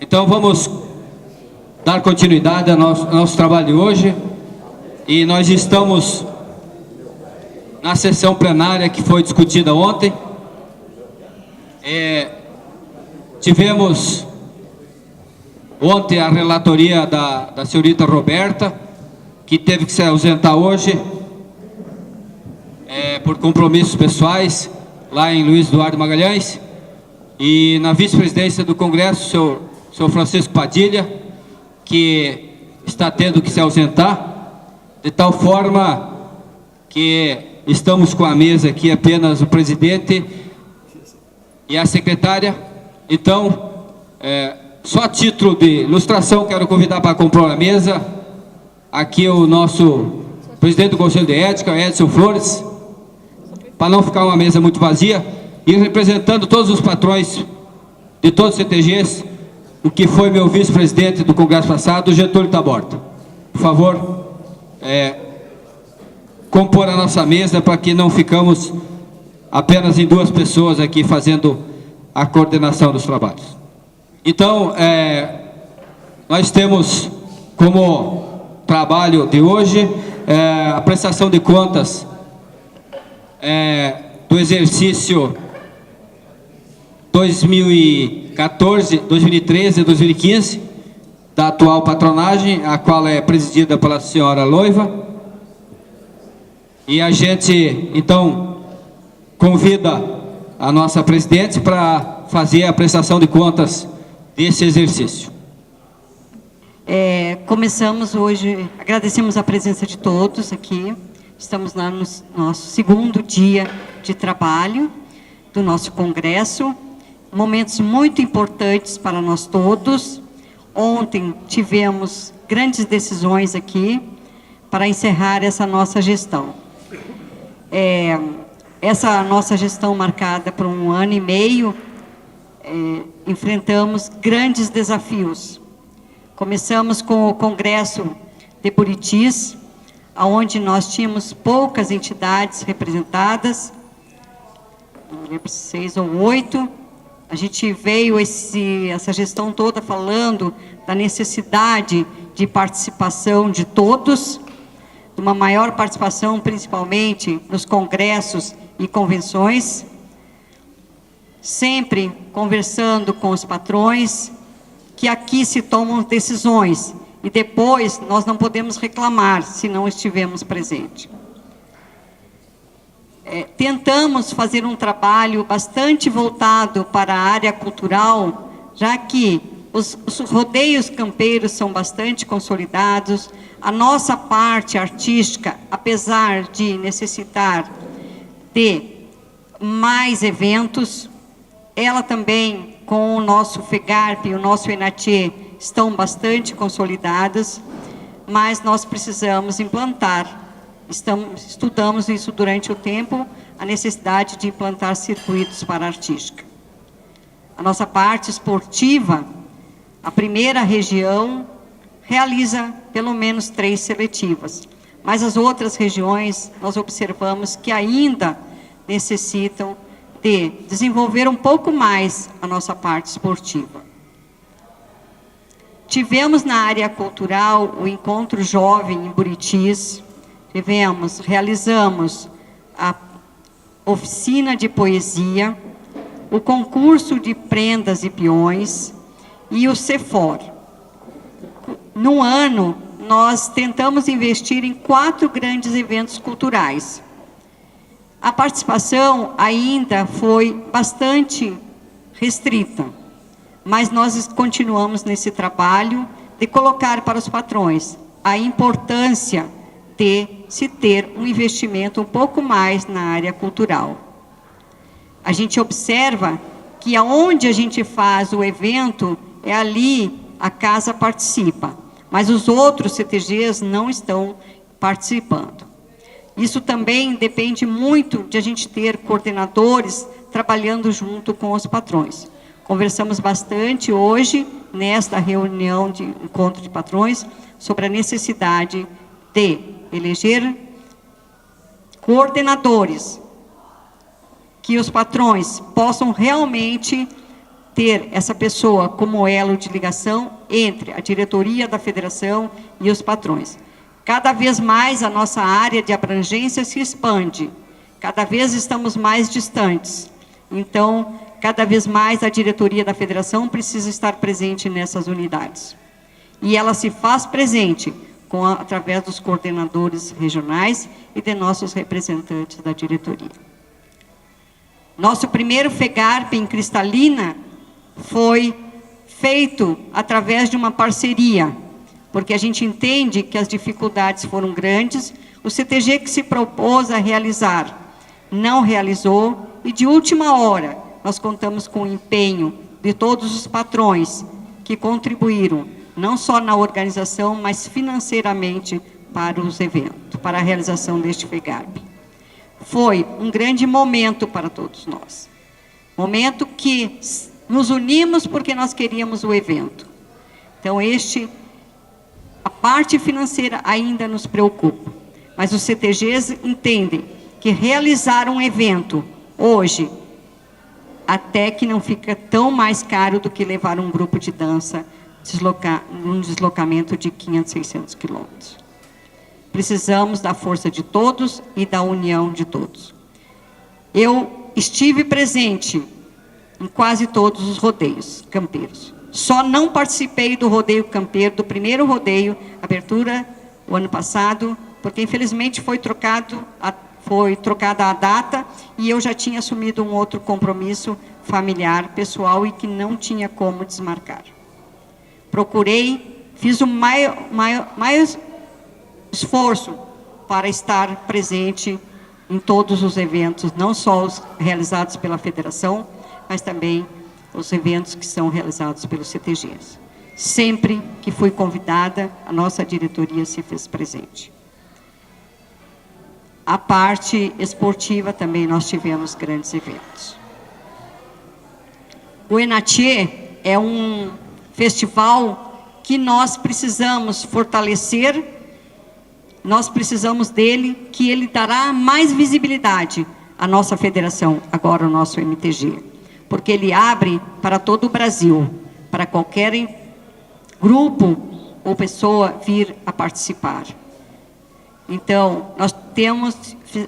Então vamos dar continuidade ao nosso trabalho de hoje. E nós estamos na sessão plenária que foi discutida ontem. Tivemos ontem a relatoria da senhorita Roberta, que teve que se ausentar hoje por compromissos pessoais lá em Luiz Eduardo Magalhães. E na vice-presidência do Congresso, o senhor Francisco Padilha, que está tendo que se ausentar, de tal forma que estamos com a mesa aqui apenas o presidente e a secretária. Então, só a título de ilustração, quero convidar para compor a mesa aqui o nosso presidente do Conselho de Ética, Edson Flores, para não ficar uma mesa muito vazia, e representando todos os patrões de todos os CTGs, o que foi meu vice-presidente do Congresso passado, Getúlio Taborda. Por favor, compor a nossa mesa para que não ficamos apenas em duas pessoas aqui fazendo a coordenação dos trabalhos. Então, nós temos como trabalho de hoje a prestação de contas do exercício 2014, 2013 e 2015, da atual patronagem, a qual é presidida pela senhora Loiva. E a gente, então, convida a nossa presidente para fazer a prestação de contas desse exercício. Começamos hoje, agradecemos a presença de todos aqui. Estamos lá no nosso segundo dia de trabalho do nosso congresso. Momentos muito importantes para nós todos. Ontem tivemos grandes decisões aqui para encerrar essa nossa gestão. Essa nossa gestão marcada por 1 ano e meio, enfrentamos grandes desafios. Começamos com o Congresso de Buritis, onde nós tínhamos poucas entidades representadas, não lembro, 6 ou 8. A gente veio essa gestão toda falando da necessidade de participação de todos, de uma maior participação, principalmente nos congressos e convenções, sempre conversando com os patrões, que aqui se tomam decisões e depois nós não podemos reclamar se não estivermos presentes. Tentamos fazer um trabalho bastante voltado para a área cultural, já que os rodeios campeiros são bastante consolidados. A nossa parte artística, apesar de necessitar de mais eventos, ela também, com o nosso FEGARP e o nosso ENATIE, estão bastante consolidadas, mas nós precisamos implantar. Estudamos isso durante o tempo, a necessidade de implantar circuitos para a artística. A nossa parte esportiva, a primeira região, realiza pelo menos 3 seletivas, mas as outras regiões nós observamos que ainda necessitam de desenvolver um pouco mais a nossa parte esportiva. Tivemos na área cultural o Encontro Jovem em Buritis, realizamos a oficina de poesia, o concurso de prendas e peões e o CEFOR. No ano, nós tentamos investir em 4 grandes eventos culturais. A participação ainda foi bastante restrita, mas nós continuamos nesse trabalho de colocar para os patrões a importância de se ter um investimento um pouco mais na área cultural. A gente observa que aonde a gente faz o evento, ali a casa participa, mas os outros CTGs não estão participando. Isso também depende muito de a gente ter coordenadores trabalhando junto com os patrões. Conversamos bastante hoje, nesta reunião de encontro de patrões, sobre a necessidade de eleger coordenadores, que os patrões possam realmente ter essa pessoa como elo de ligação entre a diretoria da federação e os patrões. Cada vez mais a nossa área de abrangência se expande, cada vez estamos mais distantes. Então, cada vez mais a diretoria da federação precisa estar presente nessas unidades. E ela se faz presente através dos coordenadores regionais e de nossos representantes da diretoria. Nosso primeiro FEGARP em Cristalina foi feito através de uma parceria, porque a gente entende que as dificuldades foram grandes, o CTG que se propôs a realizar não realizou, e de última hora nós contamos com o empenho de todos os patrões que contribuíram, não só na organização, mas financeiramente para os eventos, para a realização deste FEGARP. Foi um grande momento para todos nós. Momento que nos unimos porque nós queríamos o evento. Então, a parte financeira ainda nos preocupa. Mas os CTGs entendem que realizar um evento hoje, até que não fica tão mais caro do que levar um grupo de dança num deslocamento de 500, 600 quilômetros. Precisamos da força de todos e da união de todos. Eu estive presente em quase todos os rodeios campeiros. Só não participei do rodeio campeiro, do primeiro rodeio, abertura, o ano passado, porque infelizmente foi trocada a data e eu já tinha assumido um outro compromisso familiar, pessoal, e que não tinha como desmarcar. Procurei, fiz o maior esforço para estar presente em todos os eventos, não só os realizados pela federação, mas também os eventos que são realizados pelos CTGs. Sempre que fui convidada, a nossa diretoria se fez presente. A parte esportiva também nós tivemos grandes eventos. O Enatê é um festival que nós precisamos fortalecer, nós precisamos dele, que ele dará mais visibilidade à nossa federação, agora o nosso MTG, porque ele abre para todo o Brasil, para qualquer grupo ou pessoa vir a participar. Então, nós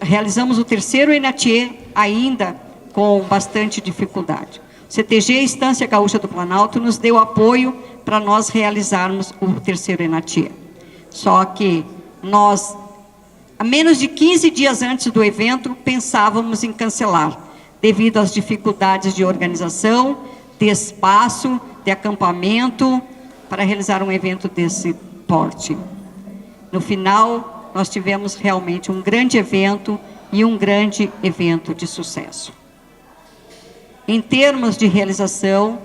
realizamos o terceiro Enatê ainda com bastante dificuldade. O CTG Estância Gaúcha do Planalto nos deu apoio para nós realizarmos o terceiro Enatê. Só que nós, a menos de 15 dias antes do evento, pensávamos em cancelar, devido às dificuldades de organização, de espaço, de acampamento, para realizar um evento desse porte. No final, nós tivemos realmente um grande evento e um grande evento de sucesso. Em termos de realização,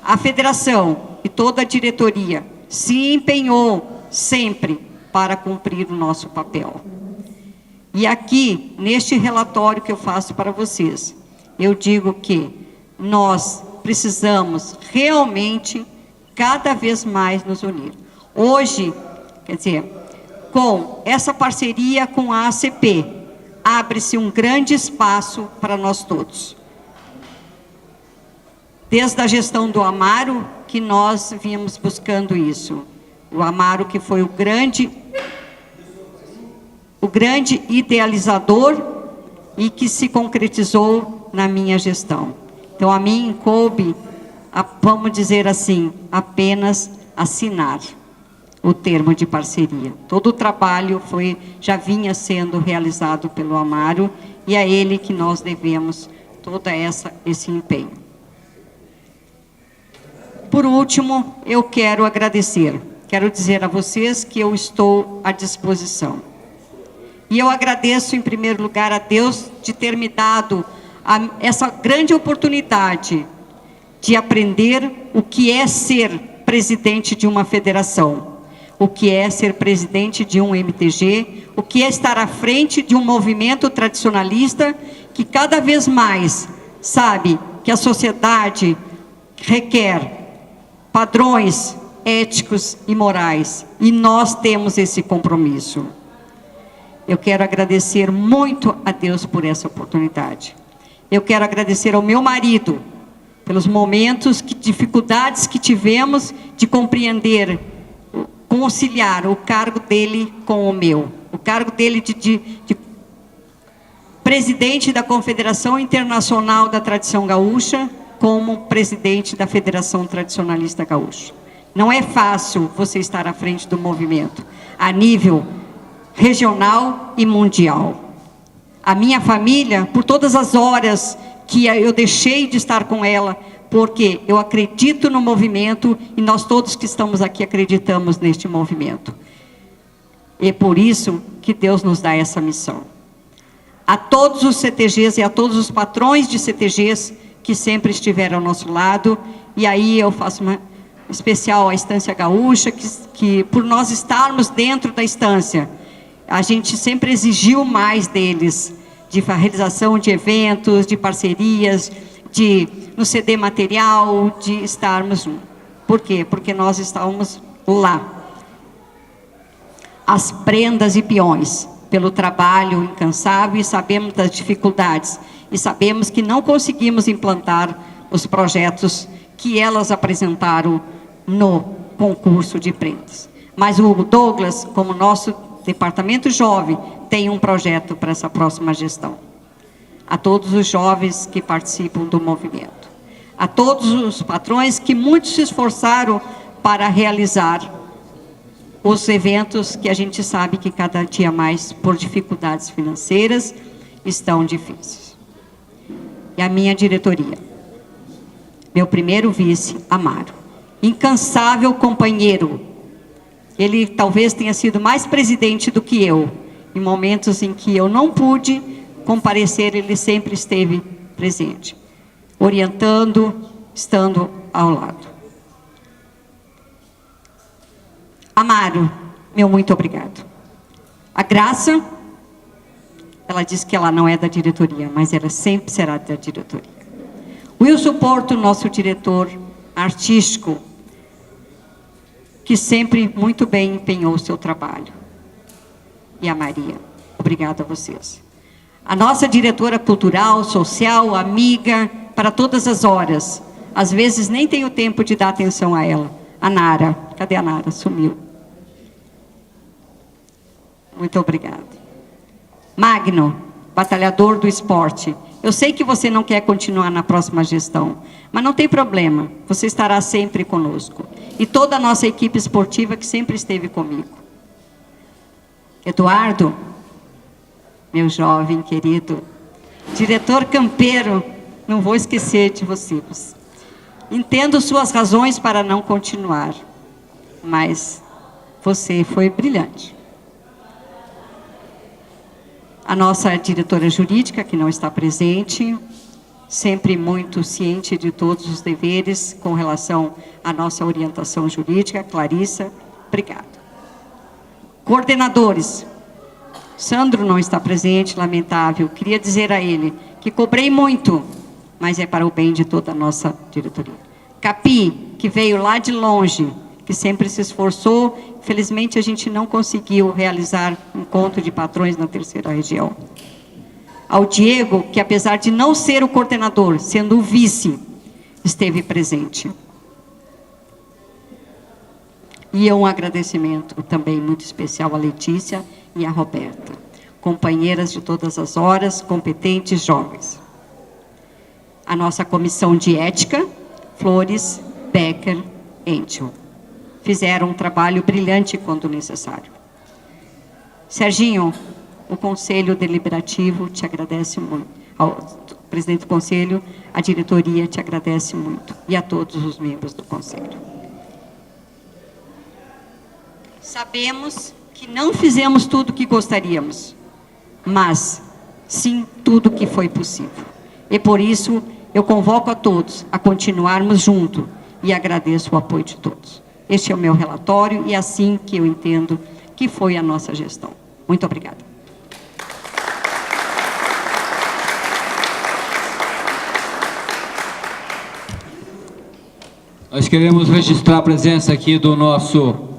a federação e toda a diretoria se empenhou sempre para cumprir o nosso papel. E aqui, neste relatório que eu faço para vocês, eu digo que nós precisamos realmente cada vez mais nos unir. Hoje, quer dizer, com essa parceria com a ACP, abre-se um grande espaço para nós todos. Desde a gestão do Amaro, que nós vínhamos buscando isso. O Amaro, que foi o grande idealizador e que se concretizou na minha gestão. Então, a mim coube, vamos dizer assim, apenas assinar o termo de parceria. Todo o trabalho já vinha sendo realizado pelo Amaro e a ele que nós devemos todo esse empenho. Por último, eu quero agradecer. Quero dizer a vocês que eu estou à disposição. E eu agradeço, em primeiro lugar, a Deus de ter me dado essa grande oportunidade de aprender o que é ser presidente de uma federação, o que é ser presidente de um MTG, o que é estar à frente de um movimento tradicionalista que cada vez mais sabe que a sociedade requer padrões éticos e morais, e nós temos esse compromisso. Eu quero agradecer muito a Deus por essa oportunidade. Eu quero agradecer ao meu marido, pelos momentos, dificuldades que tivemos de compreender, conciliar o cargo dele com o meu. O cargo dele de presidente da Confederação Internacional da Tradição Gaúcha, como presidente da Federação Tradicionalista Gaúcha. Não é fácil você estar à frente do movimento, a nível regional e mundial. A minha família, por todas as horas que eu deixei de estar com ela, porque eu acredito no movimento e nós todos que estamos aqui acreditamos neste movimento. E é por isso que Deus nos dá essa missão. A todos os CTGs e a todos os patrões de CTGs que sempre estiveram ao nosso lado, e aí eu faço uma especial à Estância Gaúcha, que por nós estarmos dentro da estância, a gente sempre exigiu mais deles, de realização de eventos, de parcerias, de nos ceder material, de estarmos juntos. Por quê? Porque nós estávamos lá. As prendas e peões, pelo trabalho incansável, e sabemos das dificuldades, e sabemos que não conseguimos implantar os projetos que elas apresentaram no concurso de prendas. Mas o Douglas, como nosso departamento jovem, tem um projeto para essa próxima gestão. A todos os jovens que participam do movimento. A todos os patrões que muito se esforçaram para realizar os eventos que a gente sabe que cada dia mais, por dificuldades financeiras, estão difíceis. E a minha diretoria. Meu primeiro vice, Amaro. Incansável companheiro. Ele talvez tenha sido mais presidente do que eu. Em momentos em que eu não pude comparecer, ele sempre esteve presente, orientando, estando ao lado. Amaro, meu muito obrigado. A Graça, ela diz que ela não é da diretoria, mas ela sempre será da diretoria. Wilson Porto, nosso diretor artístico, que sempre muito bem empenhou o seu trabalho. E a Maria, obrigada a vocês. A nossa diretora cultural, social, amiga, para todas as horas. Às vezes nem tenho tempo de dar atenção a ela. A Nara, cadê a Nara? Sumiu. Muito obrigada. Magno, batalhador do esporte. Eu sei que você não quer continuar na próxima gestão, mas não tem problema, você estará sempre conosco. E toda a nossa equipe esportiva que sempre esteve comigo. Eduardo, meu jovem querido, diretor campeiro, não vou esquecer de vocês. Entendo suas razões para não continuar, mas você foi brilhante. A nossa diretora jurídica, que não está presente, sempre muito ciente de todos os deveres com relação à nossa orientação jurídica, Clarissa, obrigada. Coordenadores, Sandro não está presente, lamentável, queria dizer a ele que cobrei muito, mas é para o bem de toda a nossa diretoria. Capi, que veio lá de longe, que sempre se esforçou, felizmente a gente não conseguiu realizar encontro de patrões na terceira região. Ao Diego, que apesar de não ser o coordenador, sendo o vice, esteve presente. E um agradecimento também muito especial à Letícia e à Roberta, companheiras de todas as horas, competentes, jovens. A nossa comissão de ética, Flores, Becker, Enchel. Fizeram um trabalho brilhante quando necessário. Serginho, o Conselho Deliberativo te agradece muito. Ao presidente do Conselho, a diretoria te agradece muito. E a todos os membros do Conselho. Sabemos que não fizemos tudo o que gostaríamos, mas sim tudo o que foi possível. E por isso, eu convoco a todos a continuarmos juntos e agradeço o apoio de todos. Este é o meu relatório e é assim que eu entendo que foi a nossa gestão. Muito obrigada. Nós queremos registrar a presença aqui do nosso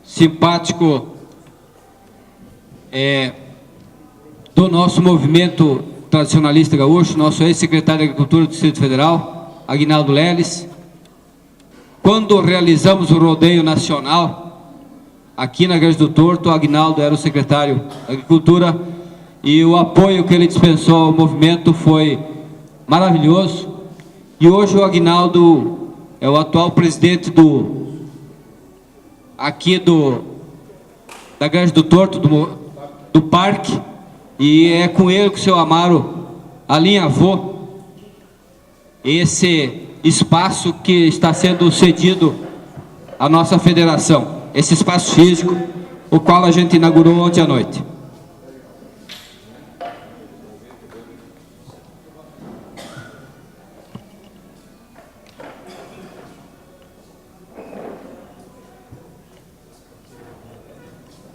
simpático, do nosso movimento tradicionalista gaúcho, nosso ex-secretário de Agricultura do Distrito Federal, Aguinaldo Leles. Quando realizamos o rodeio nacional, aqui na Grande do Torto, o Aguinaldo era o secretário da Agricultura, e o apoio que ele dispensou ao movimento foi maravilhoso. E hoje o Aguinaldo é o atual presidente da Grande do Torto, do parque, e é com ele que o senhor Amaro alinhavou esse espaço que está sendo cedido à nossa federação, esse espaço físico, o qual a gente inaugurou ontem à noite.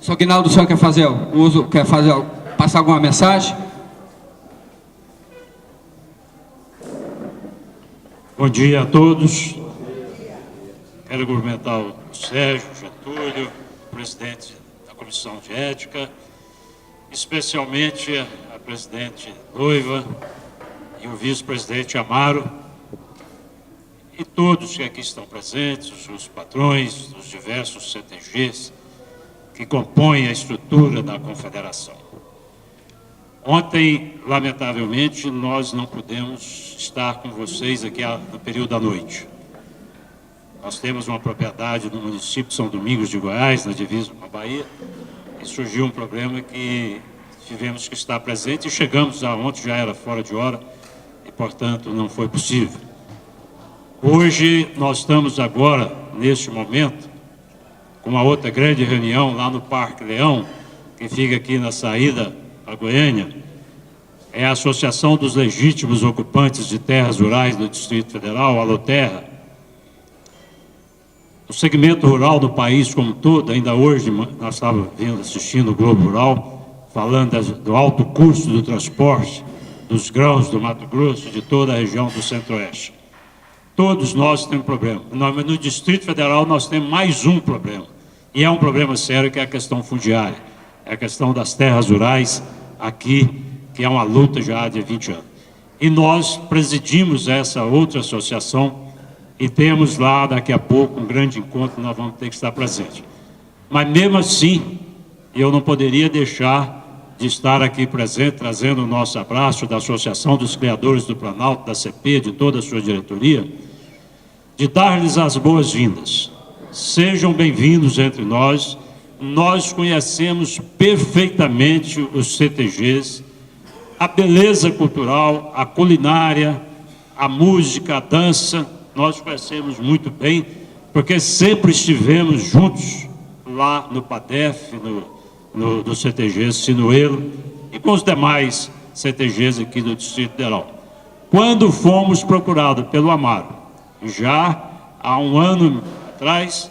Sr. Aguinaldo, o senhor quer passar alguma mensagem? Bom dia a todos. Quero cumprimentar o Sérgio Getúlio, presidente da Comissão de Ética, especialmente a presidente Noiva e o vice-presidente Amaro, e todos que aqui estão presentes, os patrões dos diversos CTGs que compõem a estrutura da Confederação. Ontem, lamentavelmente, nós não pudemos estar com vocês aqui no período da noite. Nós temos uma propriedade no município de São Domingos de Goiás, na divisa com a Bahia, e surgiu um problema que tivemos que estar presente e chegamos ontem, já era fora de hora, e, portanto, não foi possível. Hoje, nós estamos agora, neste momento, com uma outra grande reunião lá no Parque Leão, que fica aqui na saída a Goiânia. É a Associação dos Legítimos Ocupantes de Terras Rurais do Distrito Federal, a Aloterra. O segmento rural do país como um todo, ainda hoje nós estávamos assistindo o Globo Rural, falando do alto custo do transporte, dos grãos do Mato Grosso, de toda a região do Centro-Oeste. Todos nós temos problema. No Distrito Federal nós temos mais um problema. E é um problema sério, que é a questão fundiária. É a questão das terras rurais aqui, que é uma luta já de 20 anos. E nós presidimos essa outra associação e temos lá, daqui a pouco, um grande encontro, nós vamos ter que estar presentes. Mas mesmo assim, eu não poderia deixar de estar aqui presente, trazendo o nosso abraço da Associação dos Criadores do Planalto, da CP, de toda a sua diretoria, de dar-lhes as boas-vindas. Sejam bem-vindos entre nós. Nós conhecemos perfeitamente os CTGs, a beleza cultural, a culinária, a música, a dança, nós conhecemos muito bem, porque sempre estivemos juntos lá no PADEF, no CTG Sinuelo e com os demais CTGs aqui do Distrito Federal. Quando fomos procurados pelo Amaro, já há um ano atrás,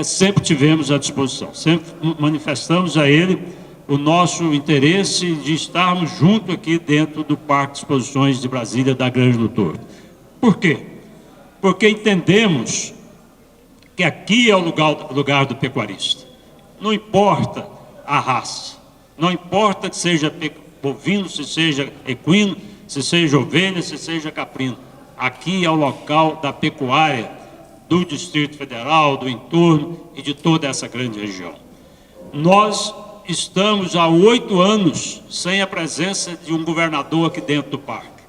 sempre tivemos à disposição, sempre manifestamos a ele o nosso interesse de estarmos juntos aqui dentro do Parque de Exposições de Brasília, da Grande do Torto. Por quê? Porque entendemos que aqui é o lugar do pecuarista. Não importa a raça, não importa que seja bovino, se seja equino, se seja ovelha, se seja caprino. Aqui é o local da pecuária do Distrito Federal, do entorno e de toda essa grande região. Nós estamos há 8 anos sem a presença de um governador aqui dentro do parque.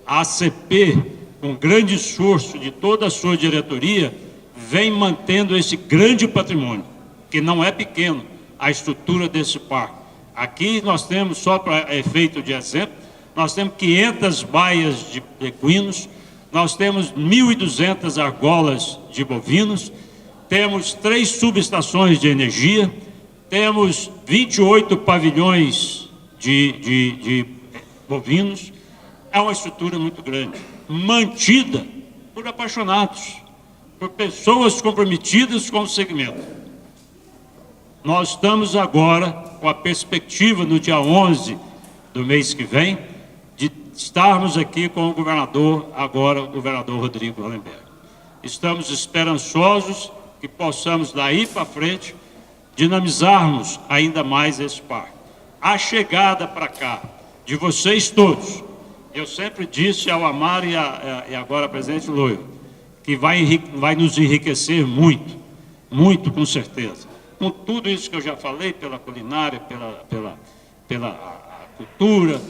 A ACP, com grande esforço de toda a sua diretoria, vem mantendo esse grande patrimônio, que não é pequeno, a estrutura desse parque. Aqui nós temos, só para efeito de exemplo, nós temos 500 baias de equinos, nós temos 1.200 argolas de bovinos, temos 3 subestações de energia, temos 28 pavilhões de bovinos. É uma estrutura muito grande, mantida por apaixonados, por pessoas comprometidas com o segmento. Nós estamos agora com a perspectiva, no dia 11 do mês que vem, de estarmos aqui com o governador, agora o governador Rodrigo Hollenberg. Estamos esperançosos que possamos, daí para frente, dinamizarmos ainda mais esse parque. A chegada para cá de vocês todos, Eu sempre disse ao Amaro e agora presidente Loio, que vai nos enriquecer muito, muito com certeza. Com tudo isso que eu já falei, pela culinária, pela cultura,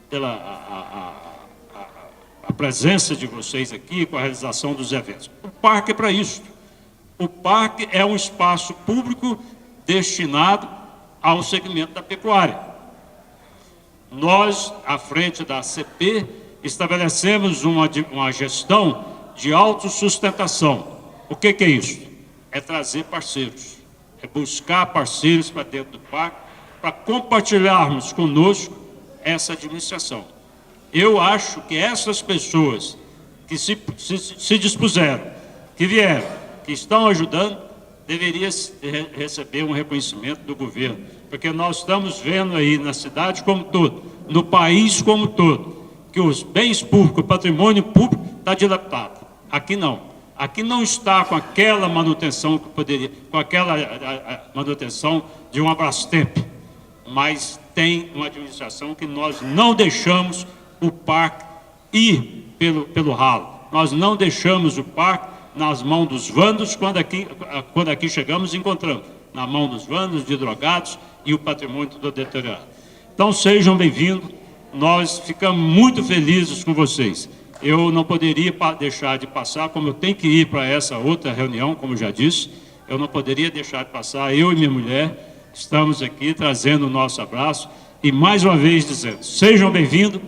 pela a presença de vocês aqui, com a realização dos eventos. O parque é para isso. O parque é um espaço público destinado ao segmento da pecuária. Nós, à frente da ACP, estabelecemos uma gestão de autossustentação. O que é isso? É trazer parceiros, é buscar parceiros para dentro do parque, para compartilharmos conosco essa administração. Eu acho que essas pessoas que se dispuseram, que vieram, que estão ajudando, deveriam receber um reconhecimento do governo, porque nós estamos vendo aí na cidade como todo, no país como todo, que os bens públicos, o patrimônio público está dilapidado. Aqui não. Aqui não está com aquela manutenção que poderia, com aquela manutenção de um Abrastemp, mas tem uma administração que nós não deixamos o parque ir pelo ralo. Nós não deixamos o parque nas mãos dos vândalos, quando aqui chegamos e encontramos, na mão dos vândalos, de drogados e o patrimônio todo deteriorado. Então sejam bem-vindos, nós ficamos muito felizes com vocês. Eu não poderia deixar de passar, como eu tenho que ir para essa outra reunião, como já disse, eu não poderia deixar de passar, eu e minha mulher, estamos aqui trazendo o nosso abraço e mais uma vez dizendo, sejam bem-vindos,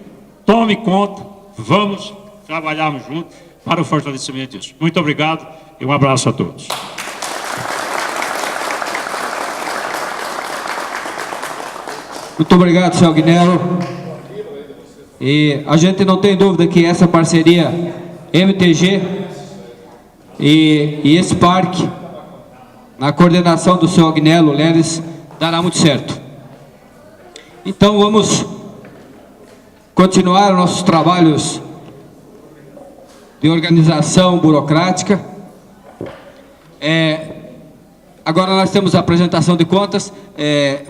tome conta, vamos trabalharmos juntos para o fortalecimento disso. Muito obrigado e um abraço a todos. Muito obrigado, senhor Agnello. E a gente não tem dúvida que essa parceria MTG e esse parque, na coordenação do senhor Agnello Leles, dará muito certo. Então vamos continuar nossos trabalhos de organização burocrática. Agora nós temos a apresentação de contas,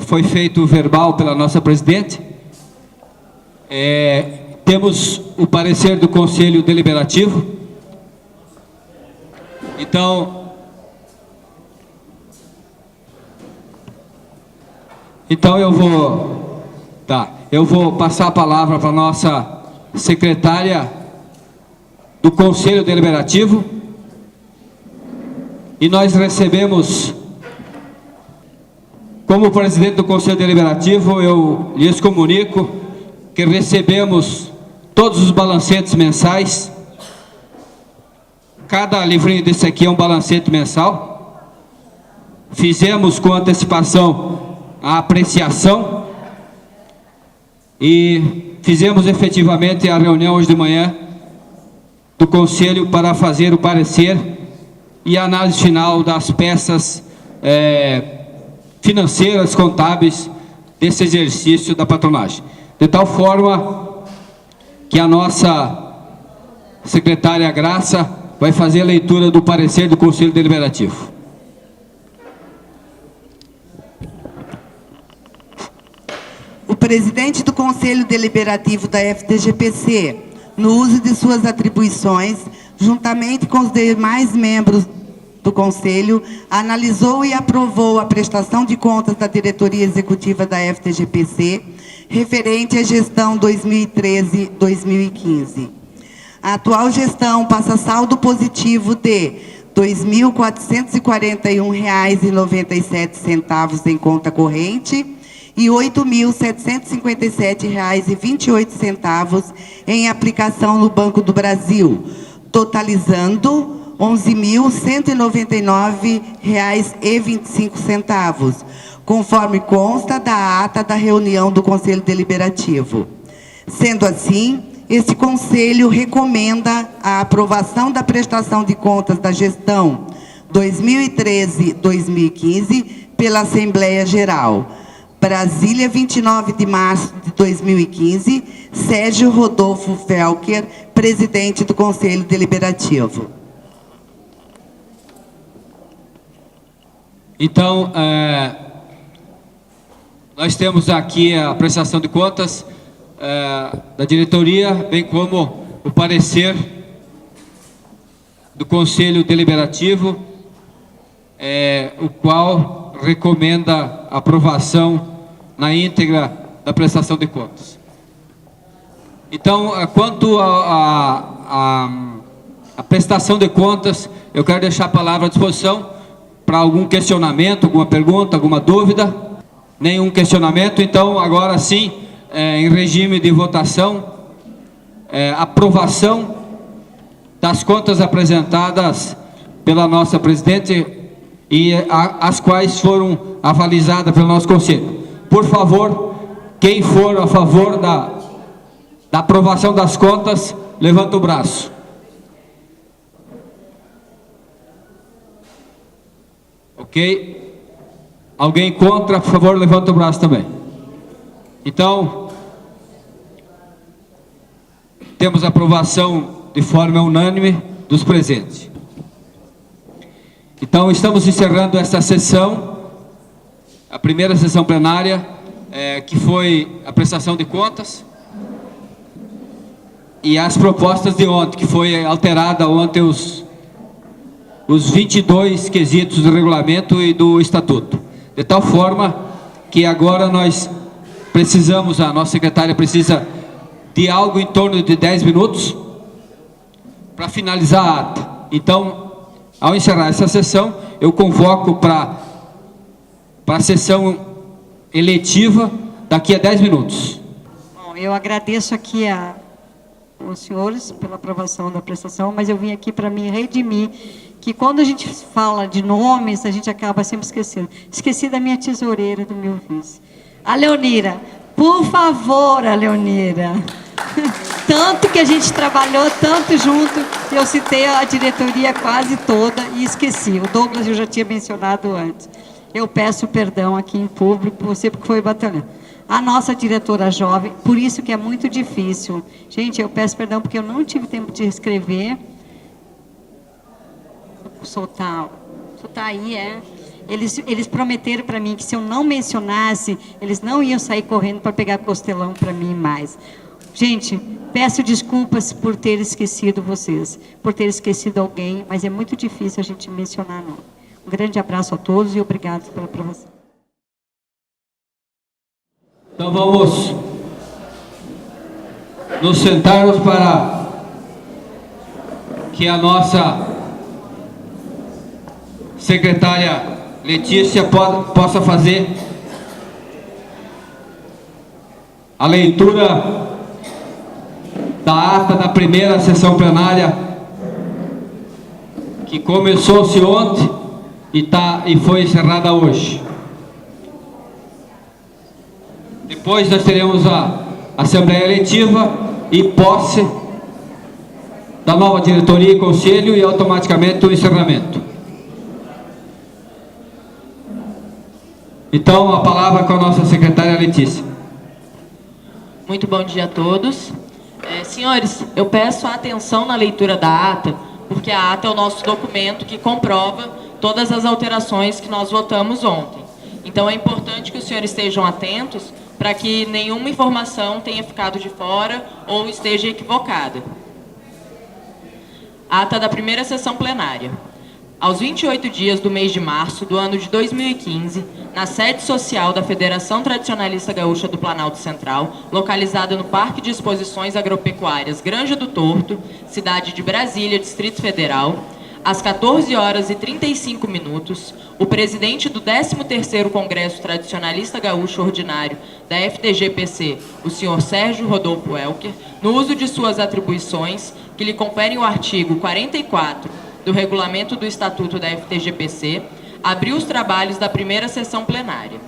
foi feito o verbal pela nossa presidente. Temos o parecer do Conselho Deliberativo. Então eu vou passar a palavra para a nossa secretária do Conselho Deliberativo. E nós recebemos, como presidente do Conselho Deliberativo, eu lhes comunico que recebemos todos os balancetes mensais. Cada livrinho desse aqui é um balancete mensal. Fizemos com antecipação a apreciação e fizemos efetivamente a reunião hoje de manhã do Conselho para fazer o parecer e a análise final das peças financeiras, contábeis desse exercício da patronagem. De tal forma que a nossa secretária Graça vai fazer a leitura do parecer do Conselho Deliberativo. O presidente do Conselho Deliberativo da FTGPC, no uso de suas atribuições, juntamente com os demais membros do Conselho, analisou e aprovou a prestação de contas da diretoria executiva da FTGPC, referente à gestão 2013-2015. A atual gestão passa saldo positivo de R$ 2.441,97 em conta corrente e R$ 8.757,28 em aplicação no Banco do Brasil, totalizando R$ 11.199,25, conforme consta da ata da reunião do Conselho Deliberativo. Sendo assim, esse Conselho recomenda a aprovação da prestação de contas da gestão 2013-2015 pela Assembleia Geral. Brasília, 29 de março de 2015, Sérgio Rodolfo Felker, presidente do Conselho Deliberativo. Então, nós temos aqui a prestação de contas da diretoria, bem como o parecer do Conselho Deliberativo, o qual recomenda a aprovação na íntegra da prestação de contas. Então, quanto à prestação de contas, eu quero deixar a palavra à disposição para algum questionamento, alguma pergunta, alguma dúvida. Nenhum questionamento, então agora sim, em regime de votação, aprovação das contas apresentadas pela nossa presidente e as quais foram avalizadas pelo nosso conselho. Por favor, quem for a favor da aprovação das contas, levanta o braço. Ok? Alguém contra, por favor, levanta o braço também. Então, temos a aprovação de forma unânime dos presentes. Então, estamos encerrando esta sessão, a primeira sessão plenária, que foi a prestação de contas, e as propostas de ontem, que foi alterada ontem os 22 quesitos do regulamento e do estatuto. De tal forma que agora nós precisamos, a nossa secretária precisa de algo em torno de 10 minutos para finalizar a ata. Então, ao encerrar essa sessão, eu convoco para a sessão eletiva daqui a 10 minutos. Bom, eu agradeço aqui aos senhores pela aprovação da prestação, mas eu vim aqui para me redimir, que quando a gente fala de nomes, a gente acaba sempre esquecendo. Esqueci da minha tesoureira, do meu vice. A Leonira, por favor, a Leonira. Tanto que a gente trabalhou, tanto junto, eu citei a diretoria quase toda e esqueci. O Douglas eu já tinha mencionado antes. Eu peço perdão aqui em público, você porque foi batalhão. A nossa diretora jovem, por isso que é muito difícil. Gente, eu peço perdão porque eu não tive tempo de escrever. Soltar aí, Eles prometeram para mim que se eu não mencionasse, eles não iam sair correndo para pegar costelão para mim mais. Gente, peço desculpas por ter esquecido vocês, por ter esquecido alguém, mas é muito difícil a gente mencionar nome. Um grande abraço a todos e obrigado pela aprovação. Então vamos nos sentarmos para que a nossa secretária Letícia possa fazer a leitura da ata da primeira sessão plenária, que começou-se ontem e foi encerrada hoje. Depois nós teremos a Assembleia Eletiva e posse da nova diretoria e conselho e automaticamente o encerramento. Então, a palavra com a nossa secretária Letícia. Muito bom dia a todos. Senhores, eu peço a atenção na leitura da ata, porque a ata é o nosso documento que comprova todas as alterações que nós votamos ontem. Então, é importante que os senhores estejam atentos para que nenhuma informação tenha ficado de fora ou esteja equivocada. Ata da primeira sessão plenária. Aos 28 dias do mês de março do ano de 2015, na sede social da Federação Tradicionalista Gaúcha do Planalto Central, localizada no Parque de Exposições Agropecuárias Granja do Torto, cidade de Brasília, Distrito Federal, às 14h35, o presidente do 13º Congresso Tradicionalista Gaúcho Ordinário da FTG-PC, o senhor Sérgio Rodolfo Elker, no uso de suas atribuições, que lhe conferem o artigo 44 do Regulamento do Estatuto da FTG-PC, abriu os trabalhos da primeira sessão plenária.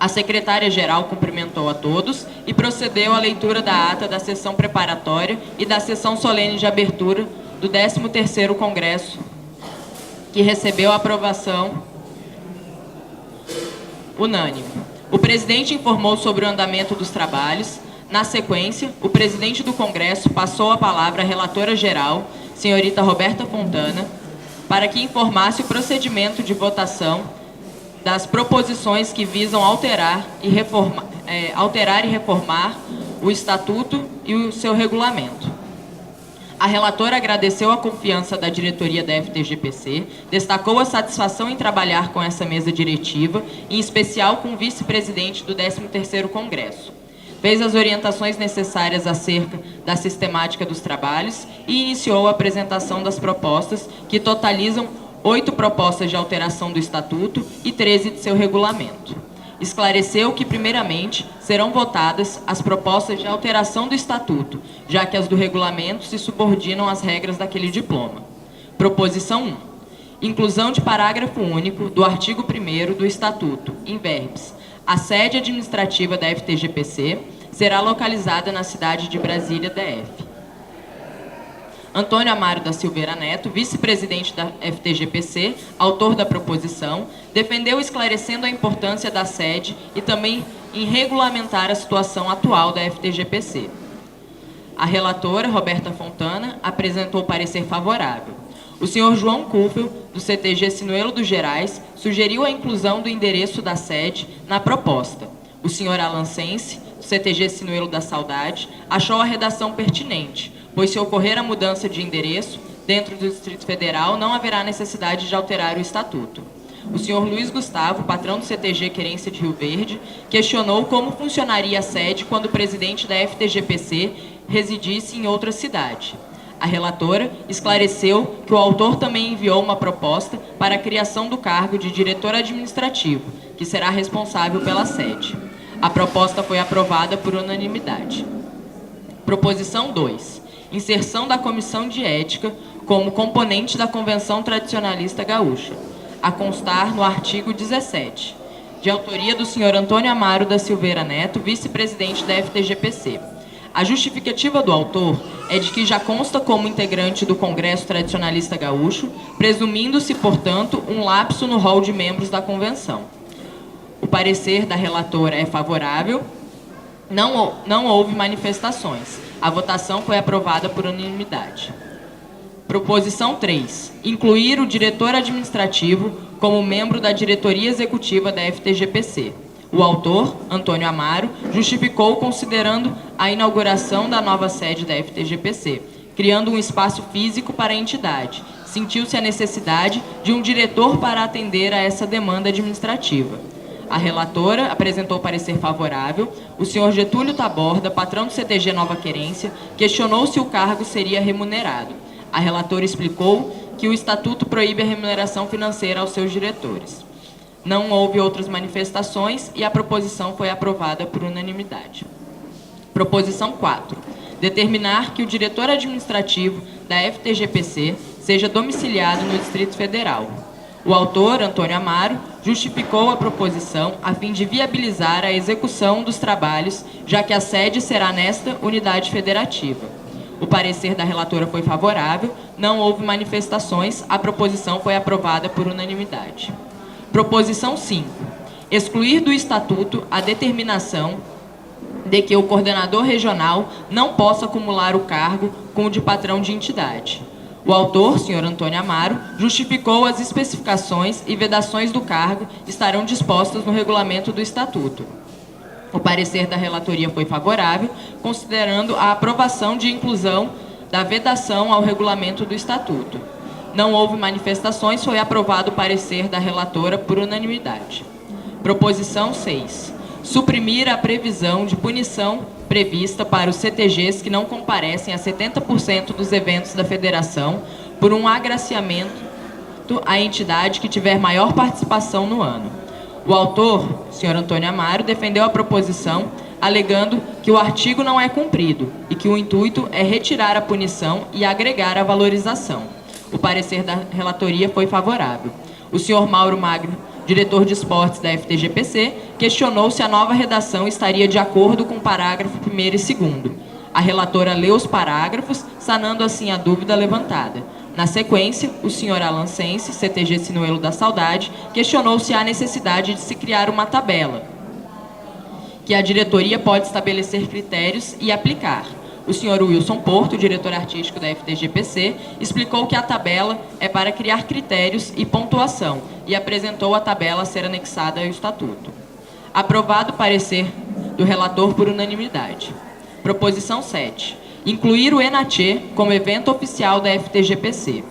A secretária-geral cumprimentou a todos e procedeu à leitura da ata da sessão preparatória e da sessão solene de abertura do 13º Congresso, que recebeu a aprovação unânime. O presidente informou sobre o andamento dos trabalhos. Na sequência, o presidente do Congresso passou a palavra à relatora-geral, senhorita Roberta Fontana, para que informasse o procedimento de votação das proposições que visam alterar e reformar o Estatuto e o seu regulamento. A relatora agradeceu a confiança da diretoria da FTGPC, destacou a satisfação em trabalhar com essa mesa diretiva, em especial com o vice-presidente do 13º Congresso. Fez as orientações necessárias acerca da sistemática dos trabalhos e iniciou a apresentação das propostas, que totalizam 8 propostas de alteração do Estatuto e 13 de seu regulamento. Esclareceu que, primeiramente, serão votadas as propostas de alteração do Estatuto, já que as do regulamento se subordinam às regras daquele diploma. Proposição 1. Inclusão de parágrafo único do artigo 1º do Estatuto, in verbis. A sede administrativa da FTGPC será localizada na cidade de Brasília, DF. Antônio Amaro da Silveira Neto, vice-presidente da FTGPC, autor da proposição, defendeu esclarecendo a importância da sede e também em regulamentar a situação atual da FTGPC. A relatora, Roberta Fontana, apresentou parecer favorável. O senhor João Kufel, do CTG Sinuelo dos Gerais, sugeriu a inclusão do endereço da sede na proposta. O senhor Alan Sense, do CTG Sinuelo da Saudade, achou a redação pertinente, pois se ocorrer a mudança de endereço, dentro do Distrito Federal, não haverá necessidade de alterar o Estatuto. O senhor Luiz Gustavo, patrão do CTG Querência de Rio Verde, questionou como funcionaria a sede quando o presidente da FTGPC residisse em outra cidade. A relatora esclareceu que o autor também enviou uma proposta para a criação do cargo de diretor administrativo, que será responsável pela sede. A proposta foi aprovada por unanimidade. Proposição 2. Inserção da Comissão de Ética como componente da Convenção Tradicionalista Gaúcha, a constar no artigo 17, de autoria do senhor Antônio Amaro da Silveira Neto, vice-presidente da FTGPC. A justificativa do autor é de que já consta como integrante do Congresso Tradicionalista Gaúcho, presumindo-se, portanto, um lapso no rol de membros da Convenção. O parecer da relatora é favorável. Não houve manifestações. A votação foi aprovada por unanimidade. Proposição 3. Incluir o diretor administrativo como membro da diretoria executiva da FTGPC. O autor, Antônio Amaro, justificou considerando a inauguração da nova sede da FTGPC, criando um espaço físico para a entidade. Sentiu-se a necessidade de um diretor para atender a essa demanda administrativa. A relatora apresentou parecer favorável. O senhor Getúlio Taborda, patrão do CTG Nova Querência, questionou se o cargo seria remunerado. A relatora explicou que o Estatuto proíbe a remuneração financeira aos seus diretores. Não houve outras manifestações e a proposição foi aprovada por unanimidade. Proposição 4. Determinar que o diretor administrativo da FTGPC seja domiciliado no Distrito Federal. O autor, Antônio Amaro, justificou a proposição a fim de viabilizar a execução dos trabalhos, já que a sede será nesta unidade federativa. O parecer da relatora foi favorável, não houve manifestações, a proposição foi aprovada por unanimidade. Proposição 5. Excluir do Estatuto a determinação de que o coordenador regional não possa acumular o cargo com o de patrão de entidade. O autor, senhor Antônio Amaro, justificou as especificações e vedações do cargo estarão dispostas no regulamento do Estatuto. O parecer da relatoria foi favorável, considerando a aprovação de inclusão da vedação ao regulamento do Estatuto. Não houve manifestações, foi aprovado o parecer da relatora por unanimidade. Proposição 6. Suprimir a previsão de punição prevista para os CTGs que não comparecem a 70% dos eventos da federação por um agraciamento à entidade que tiver maior participação no ano. O autor, senhor Antônio Amaro, defendeu a proposição, alegando que o artigo não é cumprido e que o intuito é retirar a punição e agregar a valorização. O parecer da relatoria foi favorável. O senhor Mauro Magno, diretor de esportes da FTGPC, questionou se a nova redação estaria de acordo com o parágrafo 1º e 2º. A relatora leu os parágrafos, sanando assim a dúvida levantada. Na sequência, o senhor Alan Sense, CTG Sinuelo da Saudade, questionou se há necessidade de se criar uma tabela, que a diretoria pode estabelecer critérios e aplicar. O senhor Wilson Porto, diretor artístico da FTGPC, explicou que a tabela é para criar critérios e pontuação e apresentou a tabela a ser anexada ao Estatuto. Aprovado o parecer do relator por unanimidade. Proposição 7. Incluir o ENACHE como evento oficial da FTGPC.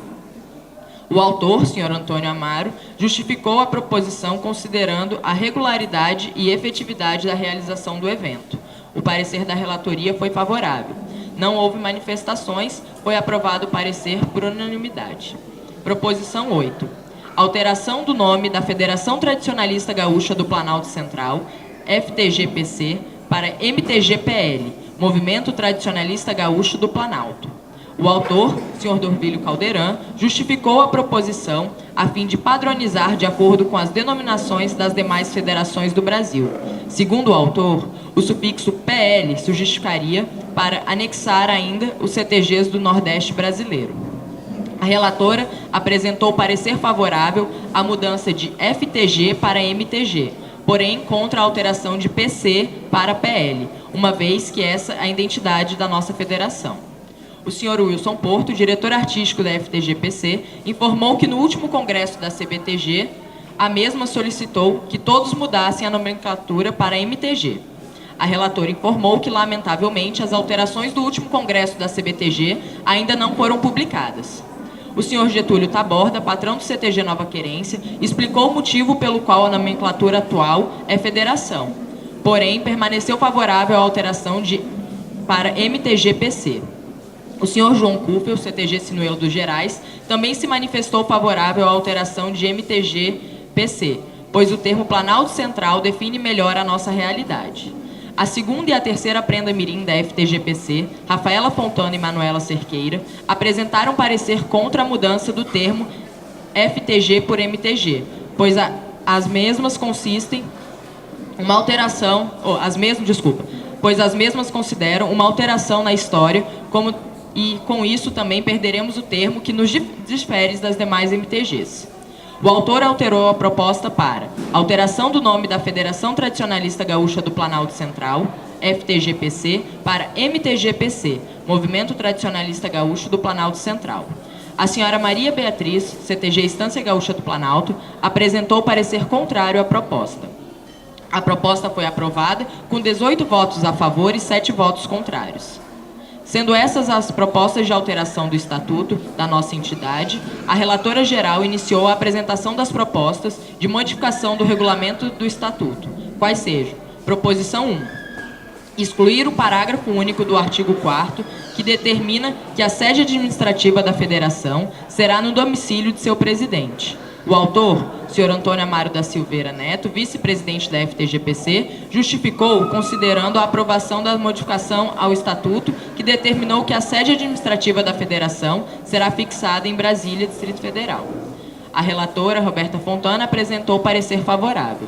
O autor, Sr. Antônio Amaro, justificou a proposição considerando a regularidade e efetividade da realização do evento. O parecer da relatoria foi favorável. Não houve manifestações, foi aprovado o parecer por unanimidade. Proposição 8. Alteração do nome da Federação Tradicionalista Gaúcha do Planalto Central, FTGPC, para MTGPL, Movimento Tradicionalista Gaúcho do Planalto. O autor, Sr. Dorvílio Caldeirão, justificou a proposição a fim de padronizar de acordo com as denominações das demais federações do Brasil. Segundo o autor, o sufixo PL se justificaria para anexar ainda os CTGs do Nordeste brasileiro. A relatora apresentou parecer favorável à mudança de FTG para MTG, porém contra a alteração de PC para PL, uma vez que essa é a identidade da nossa federação. O Sr. Wilson Porto, diretor artístico da FTGPC, informou que no último congresso da CBTG, a mesma solicitou que todos mudassem a nomenclatura para MTG. A relatora informou que, lamentavelmente, as alterações do último congresso da CBTG ainda não foram publicadas. O Sr. Getúlio Taborda, patrão do CTG Nova Querência, explicou o motivo pelo qual a nomenclatura atual é federação, porém permaneceu favorável à alteração para MTGPC. O Sr. João Kufel, CTG Sinuelo dos Gerais, também se manifestou favorável à alteração de MTG-PC, pois o termo Planalto Central define melhor a nossa realidade. A segunda e a terceira prenda mirim da FTGPC, Rafaela Fontana e Manuela Cerqueira, apresentaram parecer contra a mudança do termo FTG por MTG, pois as mesmas consistem uma alteração, pois as mesmas consideram uma alteração na história e com isso também perderemos o termo que nos difere das demais MTGs. O autor alterou a proposta para alteração do nome da Federação Tradicionalista Gaúcha do Planalto Central, FTGPC, para MTGPC, Movimento Tradicionalista Gaúcho do Planalto Central. A senhora Maria Beatriz, CTG Estância Gaúcha do Planalto, apresentou parecer contrário à proposta. A proposta foi aprovada com 18 votos a favor e 7 votos contrários. Sendo essas as propostas de alteração do Estatuto da nossa entidade, a relatora geral iniciou a apresentação das propostas de modificação do regulamento do Estatuto, quais sejam: Proposição 1. Excluir o parágrafo único do artigo 4º, que determina que a sede administrativa da Federação será no domicílio de seu presidente. O autor, Sr. Antônio Amaro da Silveira Neto, vice-presidente da FTGPC, justificou considerando a aprovação da modificação ao Estatuto que determinou que a sede administrativa da Federação será fixada em Brasília, Distrito Federal. A relatora, Roberta Fontana, apresentou parecer favorável.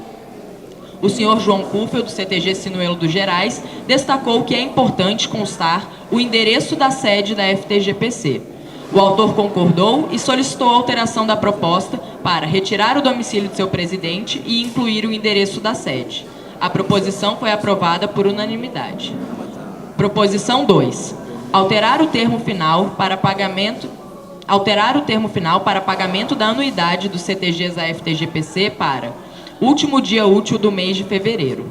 O Sr. João Kufel, do CTG Sinuelo dos Gerais, destacou que é importante constar o endereço da sede da FTGPC. O autor concordou e solicitou a alteração da proposta para retirar o domicílio de seu presidente e incluir o endereço da sede. A proposição foi aprovada por unanimidade. Proposição 2. Alterar o termo final para pagamento da anuidade dos CTGs da FTGPC para último dia útil do mês de fevereiro.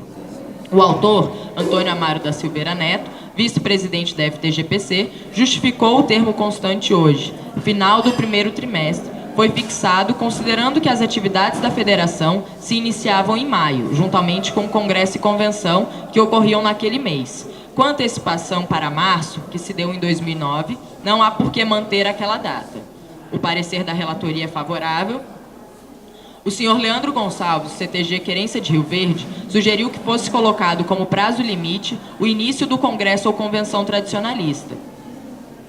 O autor, Antônio Amaro da Silveira Neto, vice-presidente da FTGPC, justificou o termo constante hoje, final do primeiro trimestre, foi fixado considerando que as atividades da federação se iniciavam em maio, juntamente com o congresso e convenção que ocorriam naquele mês. Com a antecipação para março, que se deu em 2009, não há por que manter aquela data. O parecer da relatoria é favorável. O senhor Leandro Gonçalves, CTG Querência de Rio Verde, sugeriu que fosse colocado como prazo limite o início do congresso ou convenção tradicionalista.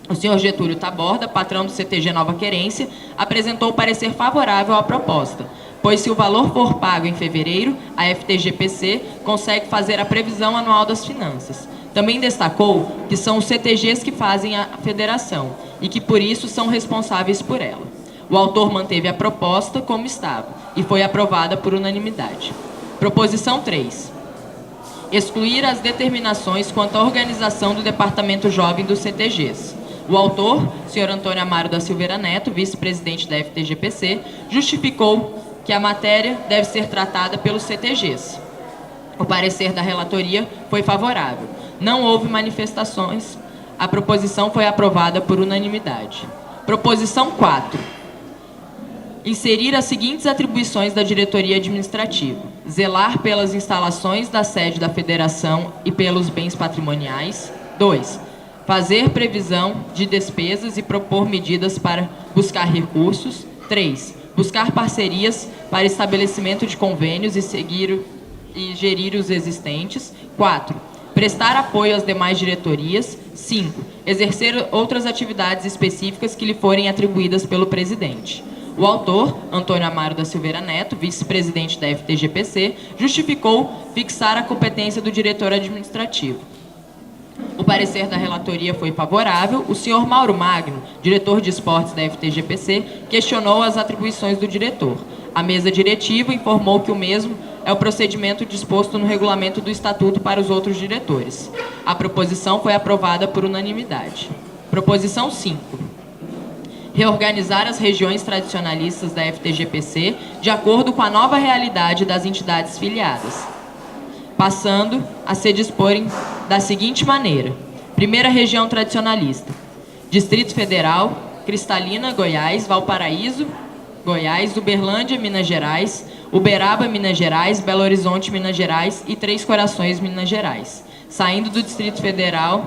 O senhor Getúlio Taborda, patrão do CTG Nova Querência, apresentou parecer favorável à proposta, pois se o valor for pago em fevereiro, a FTGPC consegue fazer a previsão anual das finanças. Também destacou que são os CTGs que fazem a federação e que, por isso, são responsáveis por ela. O autor manteve a proposta como estava e foi aprovada por unanimidade. Proposição 3. Excluir as determinações quanto à organização do Departamento Jovem dos CTGs. O autor, Sr. Antônio Amaro da Silveira Neto, vice-presidente da FTGPC, justificou que a matéria deve ser tratada pelos CTGs. O parecer da relatoria foi favorável. Não houve manifestações. A proposição foi aprovada por unanimidade. Proposição 4. Inserir as seguintes atribuições da diretoria administrativa: zelar pelas instalações da sede da federação e pelos bens patrimoniais. 2. Fazer previsão de despesas e propor medidas para buscar recursos. 3. Buscar parcerias para estabelecimento de convênios e gerir os existentes. 4. Prestar apoio às demais diretorias. 5. Exercer outras atividades específicas que lhe forem atribuídas pelo presidente. O autor, Antônio Amaro da Silveira Neto, vice-presidente da FTGPC, justificou fixar a competência do diretor administrativo. O parecer da relatoria foi favorável. O senhor Mauro Magno, diretor de esportes da FTGPC, questionou as atribuições do diretor. A mesa diretiva informou que o mesmo é o procedimento disposto no regulamento do Estatuto para os outros diretores. A proposição foi aprovada por unanimidade. Proposição 5. Reorganizar as regiões tradicionalistas da FTGPC de acordo com a nova realidade das entidades filiadas, passando a se disporem da seguinte maneira: primeira região tradicionalista, Distrito Federal, Cristalina, Goiás, Valparaíso, Goiás, Uberlândia, Minas Gerais, Uberaba, Minas Gerais, Belo Horizonte, Minas Gerais e Três Corações, Minas Gerais, saindo do Distrito Federal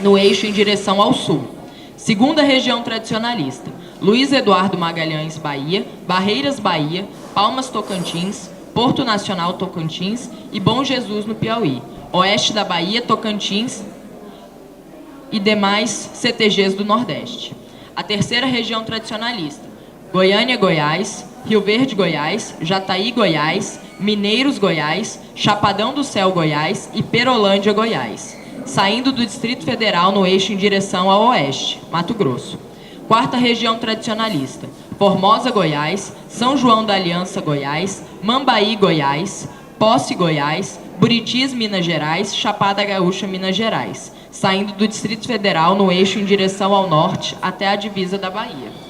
no eixo em direção ao sul. Segunda região tradicionalista, Luiz Eduardo Magalhães, Bahia, Barreiras, Bahia, Palmas, Tocantins, Porto Nacional, Tocantins e Bom Jesus, no Piauí, oeste da Bahia, Tocantins e demais CTGs do Nordeste. A terceira região tradicionalista, Goiânia, Goiás, Rio Verde, Goiás, Jataí, Goiás, Mineiros, Goiás, Chapadão do Céu, Goiás e Perolândia, Goiás, saindo do Distrito Federal no eixo em direção ao oeste, Mato Grosso. Quarta região tradicionalista, Formosa, Goiás, São João da Aliança, Goiás, Mambaí, Goiás, Posse, Goiás, Buritis, Minas Gerais, Chapada Gaúcha, Minas Gerais, saindo do Distrito Federal no eixo em direção ao norte até a divisa da Bahia.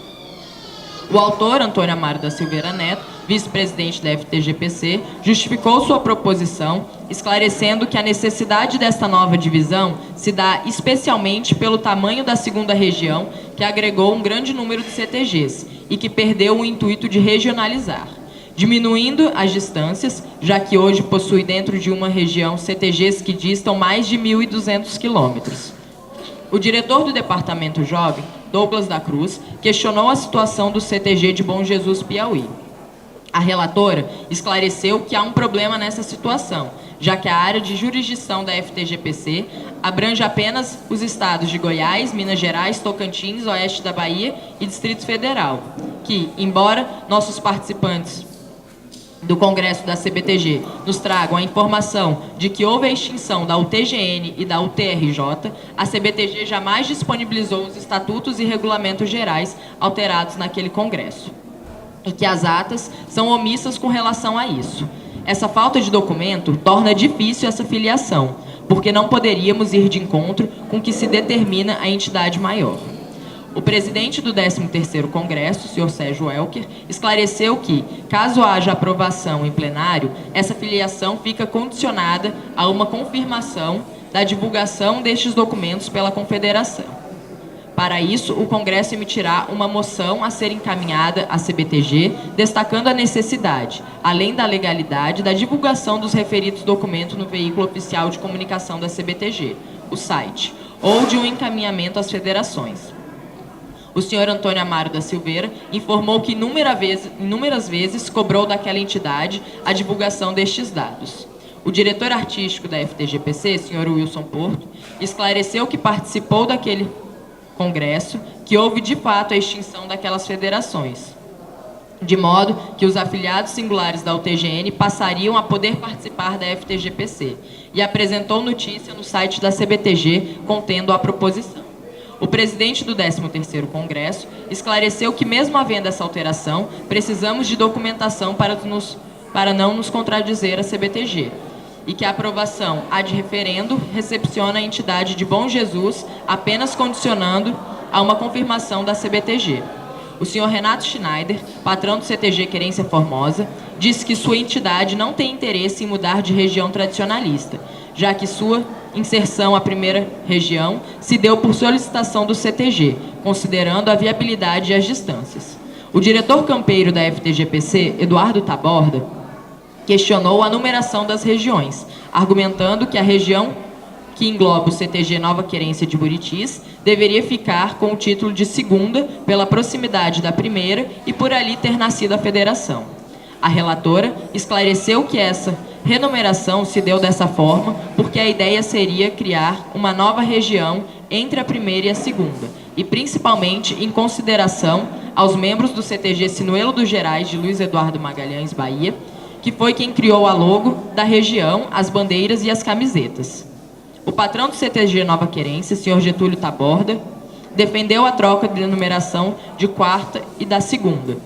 O autor, Antônio Amaro da Silveira Neto, vice-presidente da FTGPC, justificou sua proposição, esclarecendo que a necessidade desta nova divisão se dá especialmente pelo tamanho da segunda região, que agregou um grande número de CTGs e que perdeu o intuito de regionalizar, diminuindo as distâncias, já que hoje possui dentro de uma região CTGs que distam mais de 1.200 quilômetros. O diretor do Departamento Jovem, Douglas da Cruz, questionou a situação do CTG de Bom Jesus, Piauí. A relatora esclareceu que há um problema nessa situação, já que a área de jurisdição da FTGPC abrange apenas os estados de Goiás, Minas Gerais, Tocantins, oeste da Bahia e Distrito Federal, que, embora nossos participantes do Congresso da CBTG nos tragam a informação de que houve a extinção da UTGN e da UTRJ, a CBTG jamais disponibilizou os estatutos e regulamentos gerais alterados naquele Congresso, e que as atas são omissas com relação a isso. Essa falta de documento torna difícil essa filiação, porque não poderíamos ir de encontro com o que se determina a entidade maior. O presidente do 13º Congresso, o senhor Sérgio Welker, esclareceu que, caso haja aprovação em plenário, essa filiação fica condicionada a uma confirmação da divulgação destes documentos pela Confederação. Para isso, o Congresso emitirá uma moção a ser encaminhada à CBTG, destacando a necessidade, além da legalidade, da divulgação dos referidos documentos no veículo oficial de comunicação da CBTG, o site, ou de um encaminhamento às federações. O senhor Antônio Amaro da Silveira informou que inúmeras vezes cobrou daquela entidade a divulgação destes dados. O diretor artístico da FTGPC, senhor Wilson Porto, esclareceu que participou daquele congresso, que houve de fato a extinção daquelas federações, de modo que os afiliados singulares da UTGN passariam a poder participar da FTGPC, e apresentou notícia no site da CBTG contendo a proposição. O presidente do 13º Congresso esclareceu que, mesmo havendo essa alteração, precisamos de documentação para não nos contradizer a CBTG, e que a aprovação ad referendo recepciona a entidade de Bom Jesus apenas condicionando a uma confirmação da CBTG. O senhor Renato Schneider, patrão do CTG Querência Formosa, disse que sua entidade não tem interesse em mudar de região tradicionalista, já que sua inserção à primeira região se deu por solicitação do CTG, considerando a viabilidade e as distâncias. O diretor campeiro da FTGPC, Eduardo Taborda, questionou a numeração das regiões, argumentando que a região que engloba o CTG Nova Querência de Buritis deveria ficar com o título de segunda pela proximidade da primeira e por ali ter nascido a federação. A relatora esclareceu que essa renumeração se deu dessa forma porque a ideia seria criar uma nova região entre a primeira e a segunda, e principalmente em consideração aos membros do CTG Sinuelo dos Gerais de Luiz Eduardo Magalhães, Bahia, que foi quem criou a logo da região, as bandeiras e as camisetas. O patrão do CTG Nova Querência, Sr. Getúlio Taborda, defendeu a troca de numeração de quarta e da segunda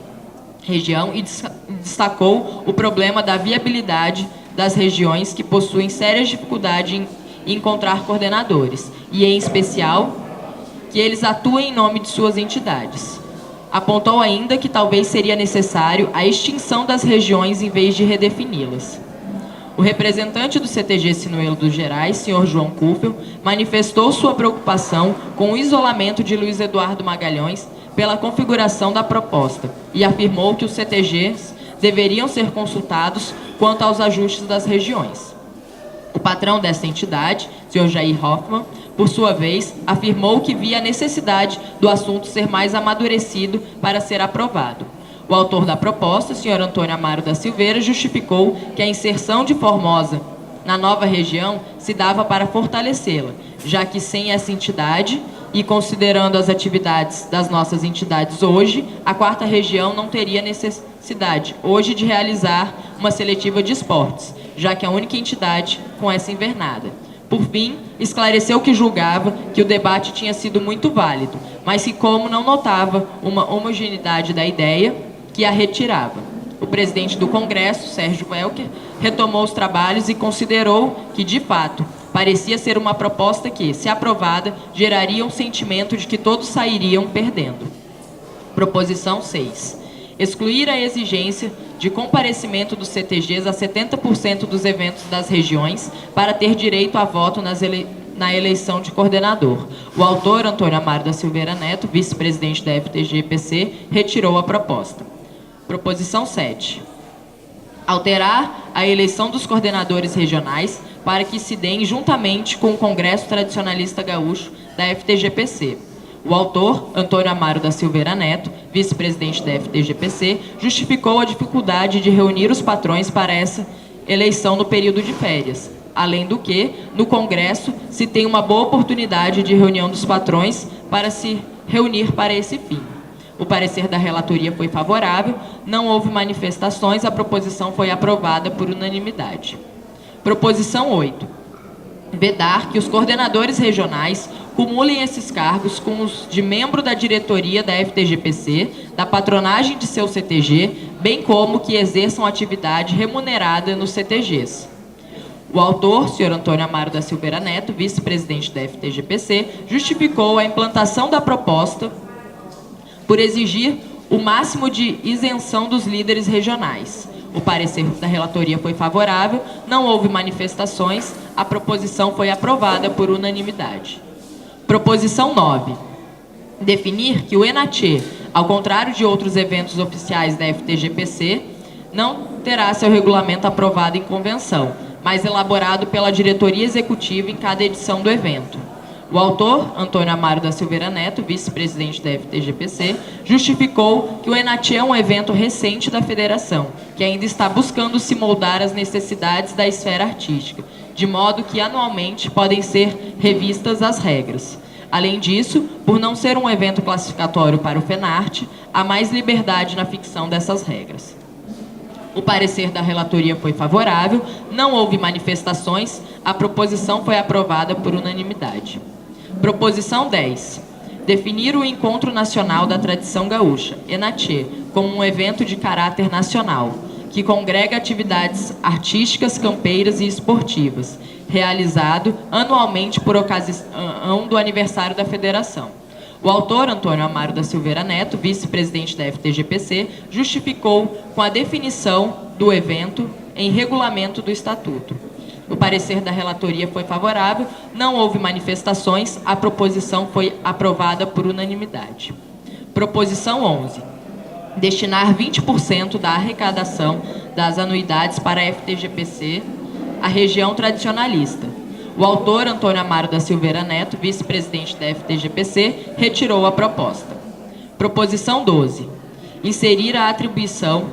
região e destacou o problema da viabilidade das regiões que possuem sérias dificuldades em encontrar coordenadores, e em especial que eles atuem em nome de suas entidades. Apontou ainda que talvez seria necessário a extinção das regiões em vez de redefini-las. O representante do CTG Sinuelo dos Gerais, Sr. João Kufel, manifestou sua preocupação com o isolamento de Luiz Eduardo Magalhães pela configuração da proposta e afirmou que os CTGs deveriam ser consultados quanto aos ajustes das regiões. O patrão dessa entidade, Sr. Jair Hoffmann, por sua vez, afirmou que via a necessidade do assunto ser mais amadurecido para ser aprovado. O autor da proposta, Sr. Antônio Amaro da Silveira, justificou que a inserção de Formosa na nova região se dava para fortalecê-la, já que sem essa entidade e considerando as atividades das nossas entidades hoje, a quarta região não teria necessidade hoje de realizar uma seletiva de esportes, já que é a única entidade com essa invernada. Por fim, esclareceu que julgava que o debate tinha sido muito válido, mas que como não notava uma homogeneidade da ideia, que a retirava. O presidente do Congresso, Sérgio Welker, retomou os trabalhos e considerou que, de fato, parecia ser uma proposta que, se aprovada, geraria um sentimento de que todos sairiam perdendo. Proposição 6. Excluir a exigência de comparecimento dos CTGs a 70% dos eventos das regiões para ter direito a voto na eleição de coordenador. O autor, Antônio Amaro da Silveira Neto, vice-presidente da FTGPC, retirou a proposta. Proposição 7. Alterar a eleição dos coordenadores regionais para que se deem juntamente com o Congresso Tradicionalista Gaúcho da FTGPC. O autor, Antônio Amaro da Silveira Neto, vice-presidente da FTGPC, justificou a dificuldade de reunir os patrões para essa eleição no período de férias, além do que, no Congresso, se tem uma boa oportunidade de reunião dos patrões para se reunir para esse fim. O parecer da relatoria foi favorável, não houve manifestações, a proposição foi aprovada por unanimidade. Proposição 8. Vedar que os coordenadores regionais cumulem esses cargos com os de membro da diretoria da FTGPC, da patronagem de seu CTG, bem como que exerçam atividade remunerada nos CTGs. O autor, Sr. Antônio Amaro da Silveira Neto, vice-presidente da FTGPC, justificou a implantação da proposta por exigir o máximo de isenção dos líderes regionais. O parecer da relatoria foi favorável, não houve manifestações, a proposição foi aprovada por unanimidade. Proposição 9. Definir que o ENATE, ao contrário de outros eventos oficiais da FTGPC, não terá seu regulamento aprovado em convenção, mas elaborado pela diretoria executiva em cada edição do evento. O autor, Antônio Amaro da Silveira Neto, vice-presidente da FTGPC, justificou que o ENATE é um evento recente da federação, que ainda está buscando se moldar às necessidades da esfera artística, de modo que anualmente podem ser revistas as regras. Além disso, por não ser um evento classificatório para o FENARTE, há mais liberdade na fixação dessas regras. O parecer da relatoria foi favorável, não houve manifestações, a proposição foi aprovada por unanimidade. Proposição 10. Definir o Encontro Nacional da Tradição Gaúcha, ENATE, como um evento de caráter nacional, que congrega atividades artísticas, campeiras e esportivas, realizado anualmente por ocasião do aniversário da Federação. O autor, Antônio Amaro da Silveira Neto, vice-presidente da FTGPC, justificou com a definição do evento em regulamento do Estatuto. O parecer da relatoria foi favorável, não houve manifestações, a proposição foi aprovada por unanimidade. Proposição 11. Destinar 20% da arrecadação das anuidades para a FTGPC, a região tradicionalista. O autor, Antônio Amaro da Silveira Neto, vice-presidente da FTGPC, retirou a proposta. Proposição 12. Inserir a atribuição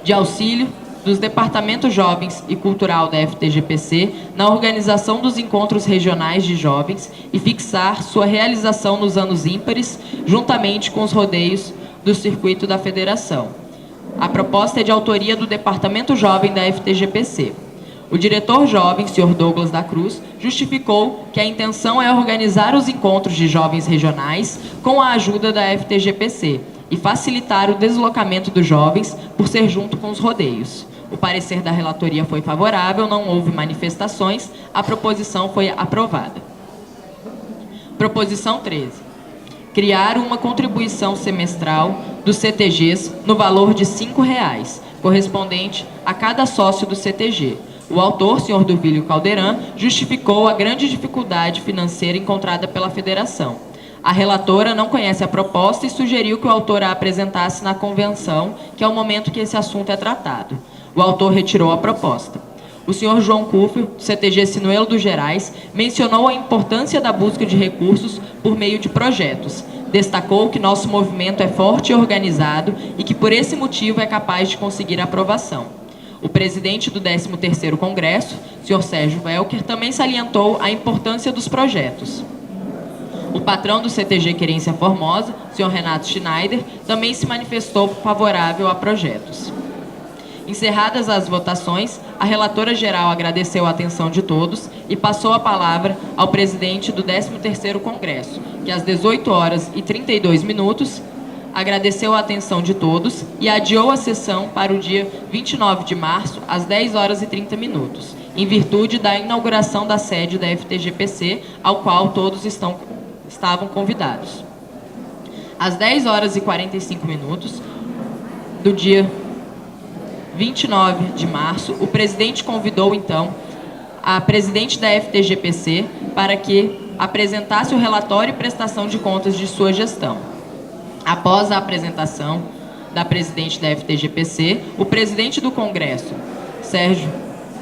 de auxílio dos Departamentos Jovens e Cultural da FTGPC na organização dos encontros regionais de jovens e fixar sua realização nos anos ímpares, juntamente com os rodeios do circuito da Federação. A proposta é de autoria do Departamento Jovem da FTGPC. O diretor jovem, Sr. Douglas da Cruz, justificou que a intenção é organizar os encontros de jovens regionais com a ajuda da FTGPC e facilitar o deslocamento dos jovens por ser junto com os rodeios. O parecer da relatoria foi favorável, não houve manifestações, a proposição foi aprovada. Proposição 13. Criar uma contribuição semestral dos CTGs no valor de R$ 5,00, correspondente a cada sócio do CTG. O autor, Sr. Duvílio Caldeirão, justificou a grande dificuldade financeira encontrada pela Federação. A relatora não conhece a proposta e sugeriu que o autor a apresentasse na convenção, que é o momento que esse assunto é tratado. O autor retirou a proposta. O Sr. João Kufel, do CTG Sinuelo dos Gerais, mencionou a importância da busca de recursos por meio de projetos. Destacou que nosso movimento é forte e organizado e que por esse motivo é capaz de conseguir aprovação. O presidente do 13º Congresso, Sr. Sérgio Welker, também salientou a importância dos projetos. O patrão do CTG Querência Formosa, Sr. Renato Schneider, também se manifestou favorável a projetos. Encerradas as votações, a relatora geral agradeceu a atenção de todos e passou a palavra ao presidente do 13º Congresso, que às 18h32 agradeceu a atenção de todos e adiou a sessão para o dia 29 de março, às 10h30, em virtude da inauguração da sede da FTGPC, ao qual todos estavam convidados. Às 10h45 do dia 29 de março, o presidente convidou, então, a presidente da FTGPC para que apresentasse o relatório e prestação de contas de sua gestão. Após a apresentação da presidente da FTGPC, o presidente do Congresso, Sérgio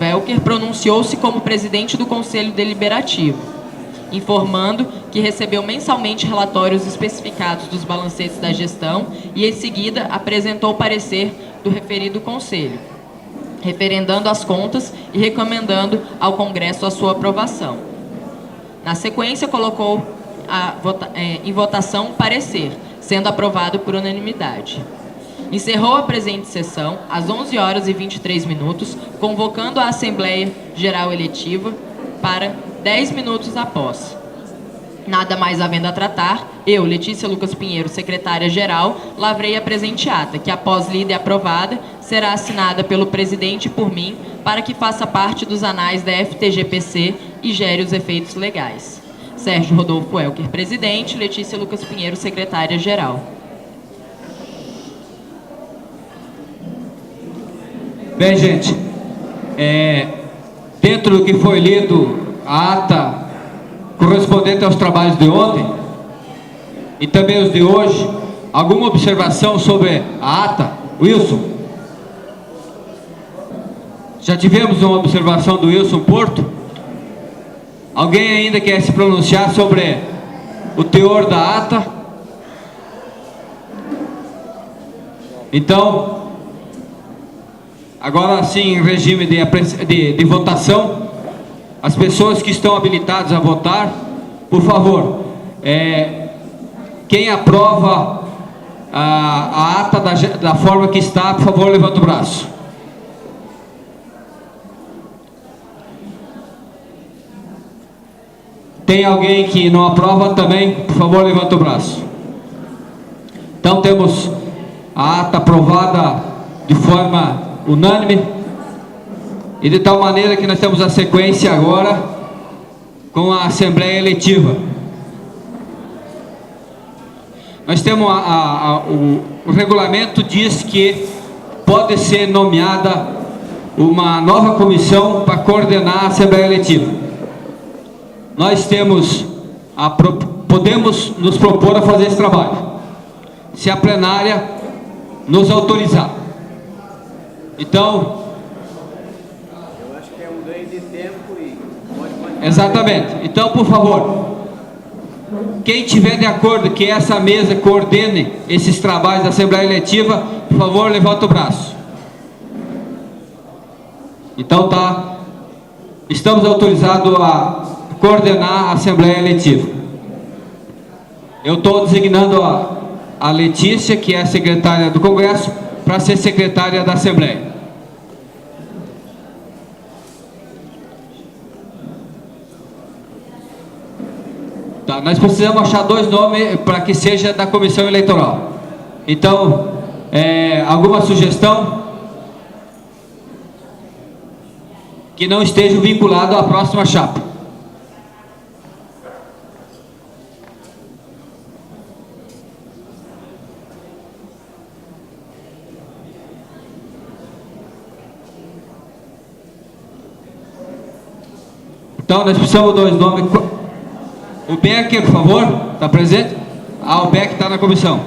Welker, pronunciou-se como presidente do Conselho Deliberativo, informando que recebeu mensalmente relatórios especificados dos balancetes da gestão e, em seguida, apresentou o parecer do referido Conselho, referendando as contas e recomendando ao Congresso a sua aprovação. Na sequência, colocou em votação o parecer, sendo aprovado por unanimidade. Encerrou a presente sessão às 11h23, convocando a Assembleia Geral Eletiva para 10 minutos após. Nada mais havendo a tratar, eu, Letícia Lucas Pinheiro, secretária-geral, lavrei a presente ata, que após lida e aprovada, será assinada pelo presidente e por mim, para que faça parte dos anais da FTGPC e gere os efeitos legais. Sérgio Rodolfo Welker, presidente, Letícia Lucas Pinheiro, secretária-geral. Bem, gente, dentro do que foi lido, a ata correspondente aos trabalhos de ontem e também os de hoje, alguma observação sobre a ata? Wilson? Já tivemos uma observação do Wilson Porto? Alguém ainda quer se pronunciar sobre o teor da ata? Então, agora sim, em regime de votação, as pessoas que estão habilitadas a votar, por favor, quem aprova a ata da forma que está, por favor, levanta o braço. Tem alguém que não aprova também? Por favor, levanta o braço. Então temos a ata aprovada de forma unânime. E de tal maneira que nós temos a sequência agora com a Assembleia Eletiva. Nós temos o regulamento diz que pode ser nomeada uma nova comissão para coordenar a Assembleia Legislativa. Nós podemos nos propor a fazer esse trabalho, se a plenária nos autorizar. Então, Eu acho que é um ganho de tempo e pode... exatamente. Então, por favor, quem tiver de acordo que essa mesa coordene esses trabalhos da Assembleia Legislativa, por favor, levanta o braço. Então, estamos autorizados a coordenar a Assembleia Legislativa. Eu estou designando a Letícia, que é a secretária do Congresso, para ser secretária da Assembleia. Tá, nós precisamos achar 2 nomes para que seja da comissão eleitoral. Então, alguma sugestão que não esteja vinculado à próxima chapa? Então, nós precisamos de 2 nomes. O Becker, por favor, está presente? O Becker está na comissão.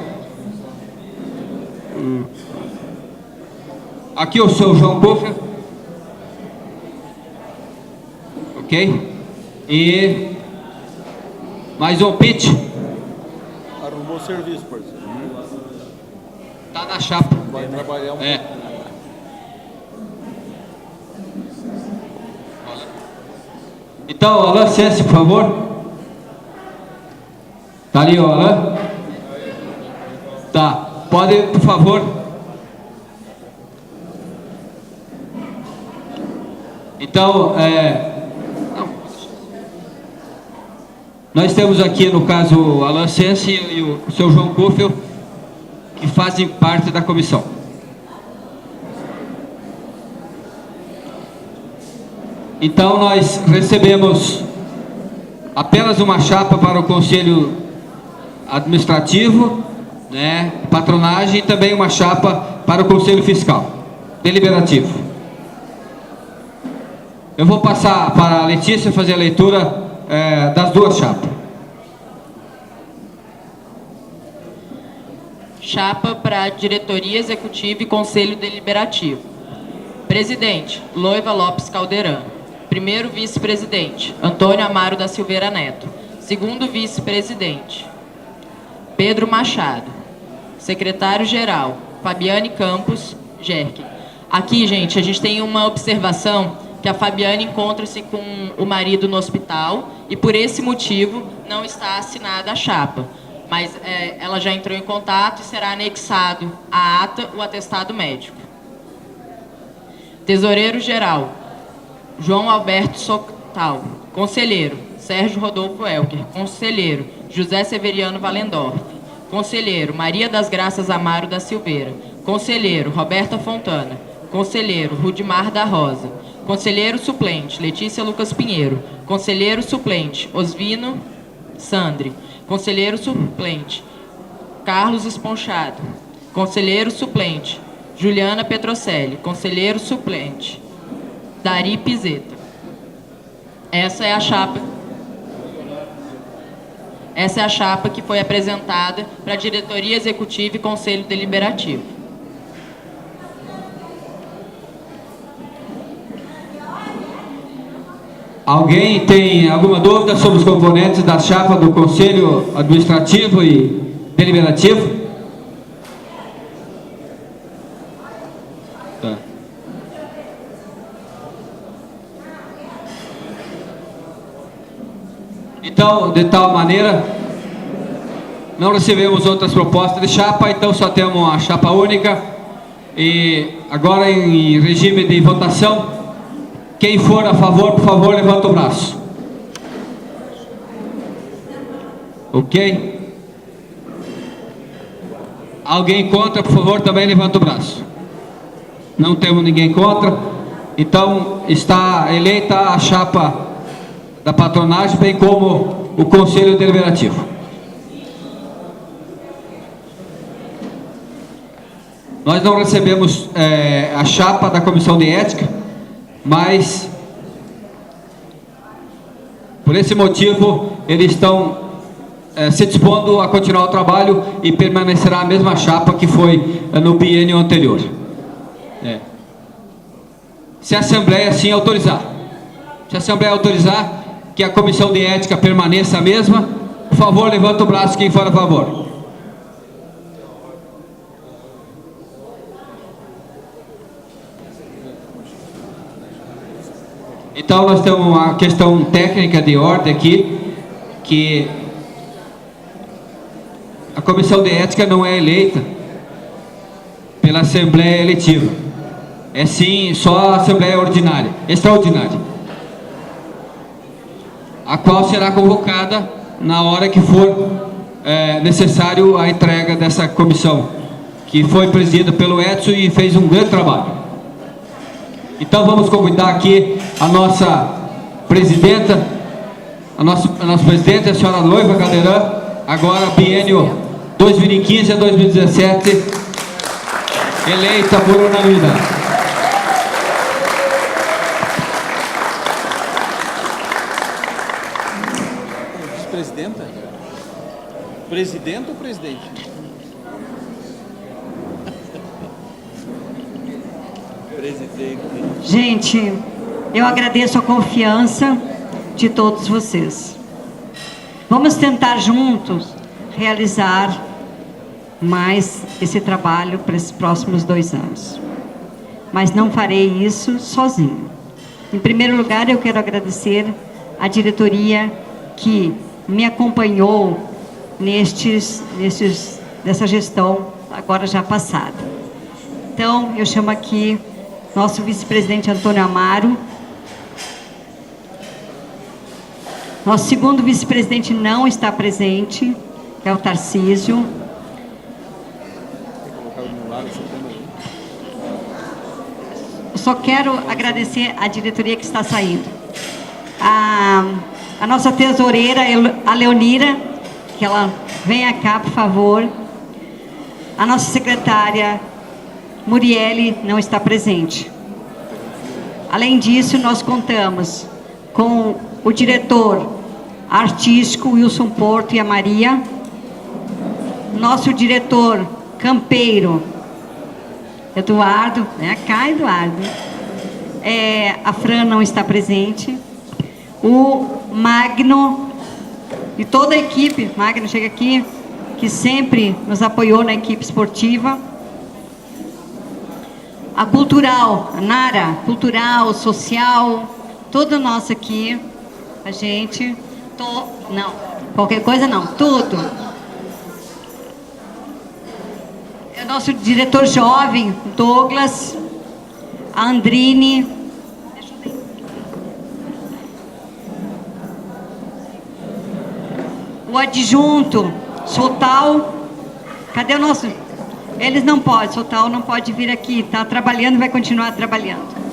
Aqui o seu João Koffer. Ok? E mais um pitch. Arrumou serviço, parceiro. Está na chapa. Vai trabalhar um pouco. Então, Alain Sense, por favor. Tá ali, ó, Alain? Tá. Pode, por favor. Então, nós temos aqui, no caso, o Alain Sense e o seu João Koffer, que fazem parte da comissão. Então, nós recebemos apenas uma chapa para o Conselho Administrativo, né, Patronagem, e também uma chapa para o Conselho Fiscal Deliberativo. Eu vou passar para a Letícia fazer a leitura das 2 chapas. Chapa para a Diretoria Executiva e Conselho Deliberativo. Presidente, Loiva Lopes Caldeirão. Primeiro vice-presidente, Antônio Amaro da Silveira Neto. Segundo vice-presidente, Pedro Machado. Secretário-geral, Fabiane Campos Gerke. Aqui, gente, a gente tem uma observação que a Fabiane encontra-se com o marido no hospital e, por esse motivo, não está assinada a chapa. Mas ela já entrou em contato e será anexado à ata o atestado médico. Tesoureiro-geral, João Alberto Sotal. Conselheiro, Sérgio Rodolfo Elker. Conselheiro, José Severiano Valendorf. Conselheiro, Maria das Graças Amaro da Silveira. Conselheiro, Roberta Fontana. Conselheiro, Rudimar da Rosa. Conselheiro suplente, Letícia Lucas Pinheiro. Conselheiro suplente, Osvino Sandri. Conselheiro suplente, Carlos Esponchado. Conselheiro suplente, Juliana Petrocelli. Conselheiro suplente, Dari Pizeta. Essa é a chapa que foi apresentada para a Diretoria Executiva e Conselho Deliberativo. Alguém tem alguma dúvida sobre os componentes da chapa do Conselho Administrativo e Deliberativo? Tá. Então, de tal maneira, não recebemos outras propostas de chapa, então só temos uma chapa única. E agora, em regime de votação, quem for a favor, por favor, levanta o braço. Ok? Alguém contra, por favor, também levanta o braço. Não temos ninguém contra. Então, está eleita a chapa da patronagem, bem como o Conselho Deliberativo. Nós não recebemos a chapa da Comissão de Ética. mas por esse motivo eles estão se dispondo a continuar o trabalho e permanecerá a mesma chapa que foi no biênio anterior. Se a Assembleia assim autorizar. Se a Assembleia autorizar que a Comissão de Ética permaneça a mesma, por favor, levanta o braço quem for a favor. Então nós temos uma questão técnica de ordem aqui, que a Comissão de Ética não é eleita pela Assembleia Eletiva. É sim só a Assembleia Ordinária, Extraordinária, a qual será convocada na hora que for necessário a entrega dessa comissão, que foi presidida pelo Edson e fez um grande trabalho. Então vamos convidar aqui a nossa presidenta, a nossa presidente, a senhora Noiva Caldeirão, agora biênio 2015 a 2017, eleita por unanimidade. Vice-presidenta? Presidente ou presidente? Presidente. Gente, eu agradeço a confiança de todos vocês. Vamos tentar juntos realizar mais esse trabalho para esses próximos 2 anos. Mas não farei isso sozinho. Em primeiro lugar, eu quero agradecer à diretoria que me acompanhou nessa gestão agora já passada. Então, eu chamo aqui nosso vice-presidente Antônio Amaro. Nosso segundo vice-presidente não está presente, é o Tarcísio. Eu só quero agradecer à diretoria que está saindo. A nossa tesoureira, a Leonira, que ela venha cá, por favor. A nossa secretária, Muriele, não está presente. Além disso, nós contamos com o diretor artístico, Wilson Porto e a Maria. Nosso diretor campeiro, Eduardo, cá Eduardo. A Fran não está presente. O Magno e toda a equipe, Magno chega aqui, que sempre nos apoiou na equipe esportiva. A cultural, a Nara, cultural, social, toda nossa aqui, a gente, não, qualquer coisa não, tudo. É o nosso diretor jovem, Douglas, a Andrine, o adjunto, Sotal, cadê o nosso? Eles não podem, Sotal não pode vir aqui, está trabalhando e vai continuar trabalhando.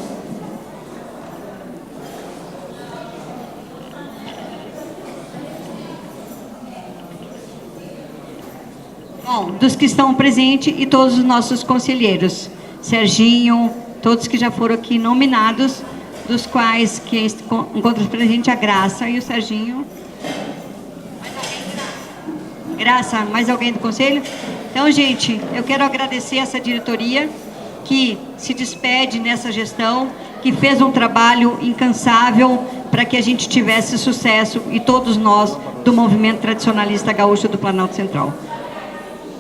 Bom, dos que estão presentes e todos os nossos conselheiros, Serginho, todos que já foram aqui nominados, dos quais quem encontra presente a Graça e o Serginho. Graça, mais alguém do conselho? Então, gente, eu quero agradecer essa diretoria que se despede nessa gestão, que fez um trabalho incansável para que a gente tivesse sucesso e todos nós do movimento tradicionalista gaúcho do Planalto Central.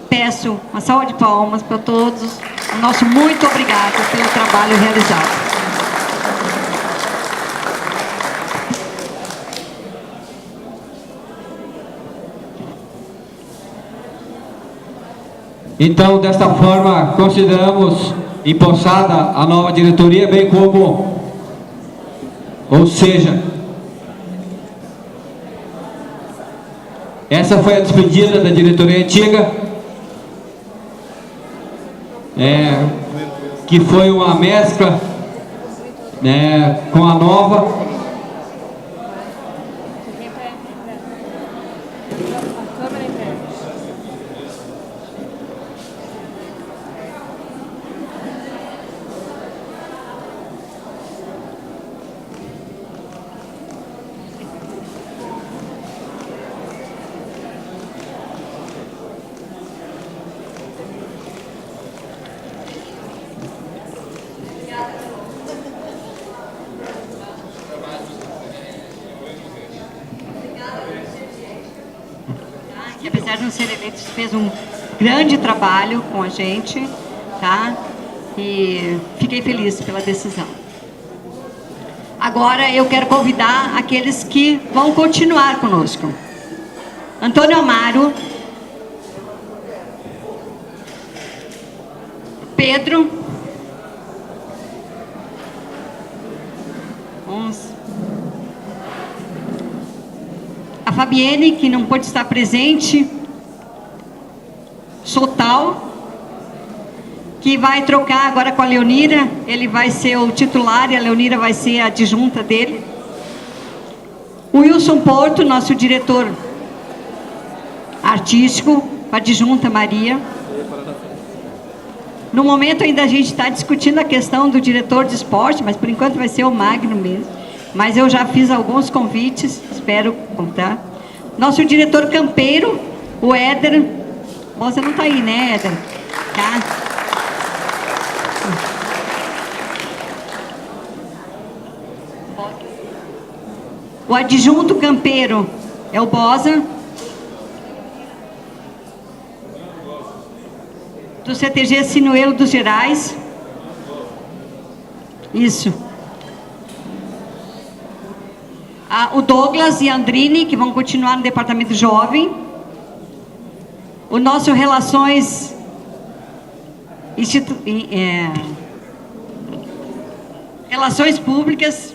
Peço uma salva de palmas para todos. O nosso muito obrigado pelo trabalho realizado. Então, desta forma, consideramos empossada a nova diretoria, bem como, ou seja, essa foi a despedida da diretoria antiga, que foi uma mescla com a nova. apesar de não ser eleito, fez um grande trabalho com a gente, tá? E fiquei feliz pela decisão. Agora eu quero convidar aqueles que vão continuar conosco. Antônio Amaro, Pedro, a Fabienne, que não pôde estar presente, Sotal, que vai trocar agora com a Leonira, ele vai ser o titular e a Leonira vai ser a adjunta dele. O Wilson Porto, nosso diretor artístico, a adjunta Maria. No momento ainda a gente está discutindo a questão do diretor de esporte, mas por enquanto vai ser o Magno mesmo. Mas eu já fiz alguns convites, espero contar. Nosso diretor campeiro, o Éder. Você não está aí, né, Éder? Tá? O adjunto campeiro é o Bosa, do CTG Sinuelo dos Gerais. Isso. O Douglas e a Andrine, que vão continuar no departamento jovem. O nosso Relações Relações Públicas,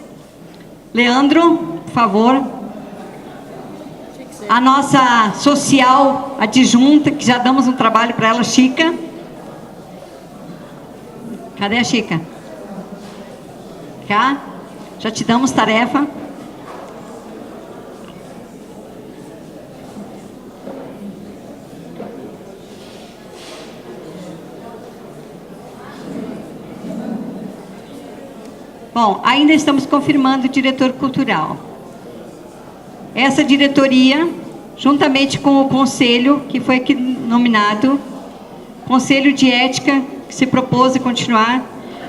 Leandro, por favor. A nossa social adjunta, que já damos um trabalho para ela, Chica. Cadê a Chica? Cá? Já te damos tarefa. Bom, ainda estamos confirmando o diretor cultural. Essa diretoria, juntamente com o conselho, que foi aqui nominado, conselho de ética, que se propôs a continuar,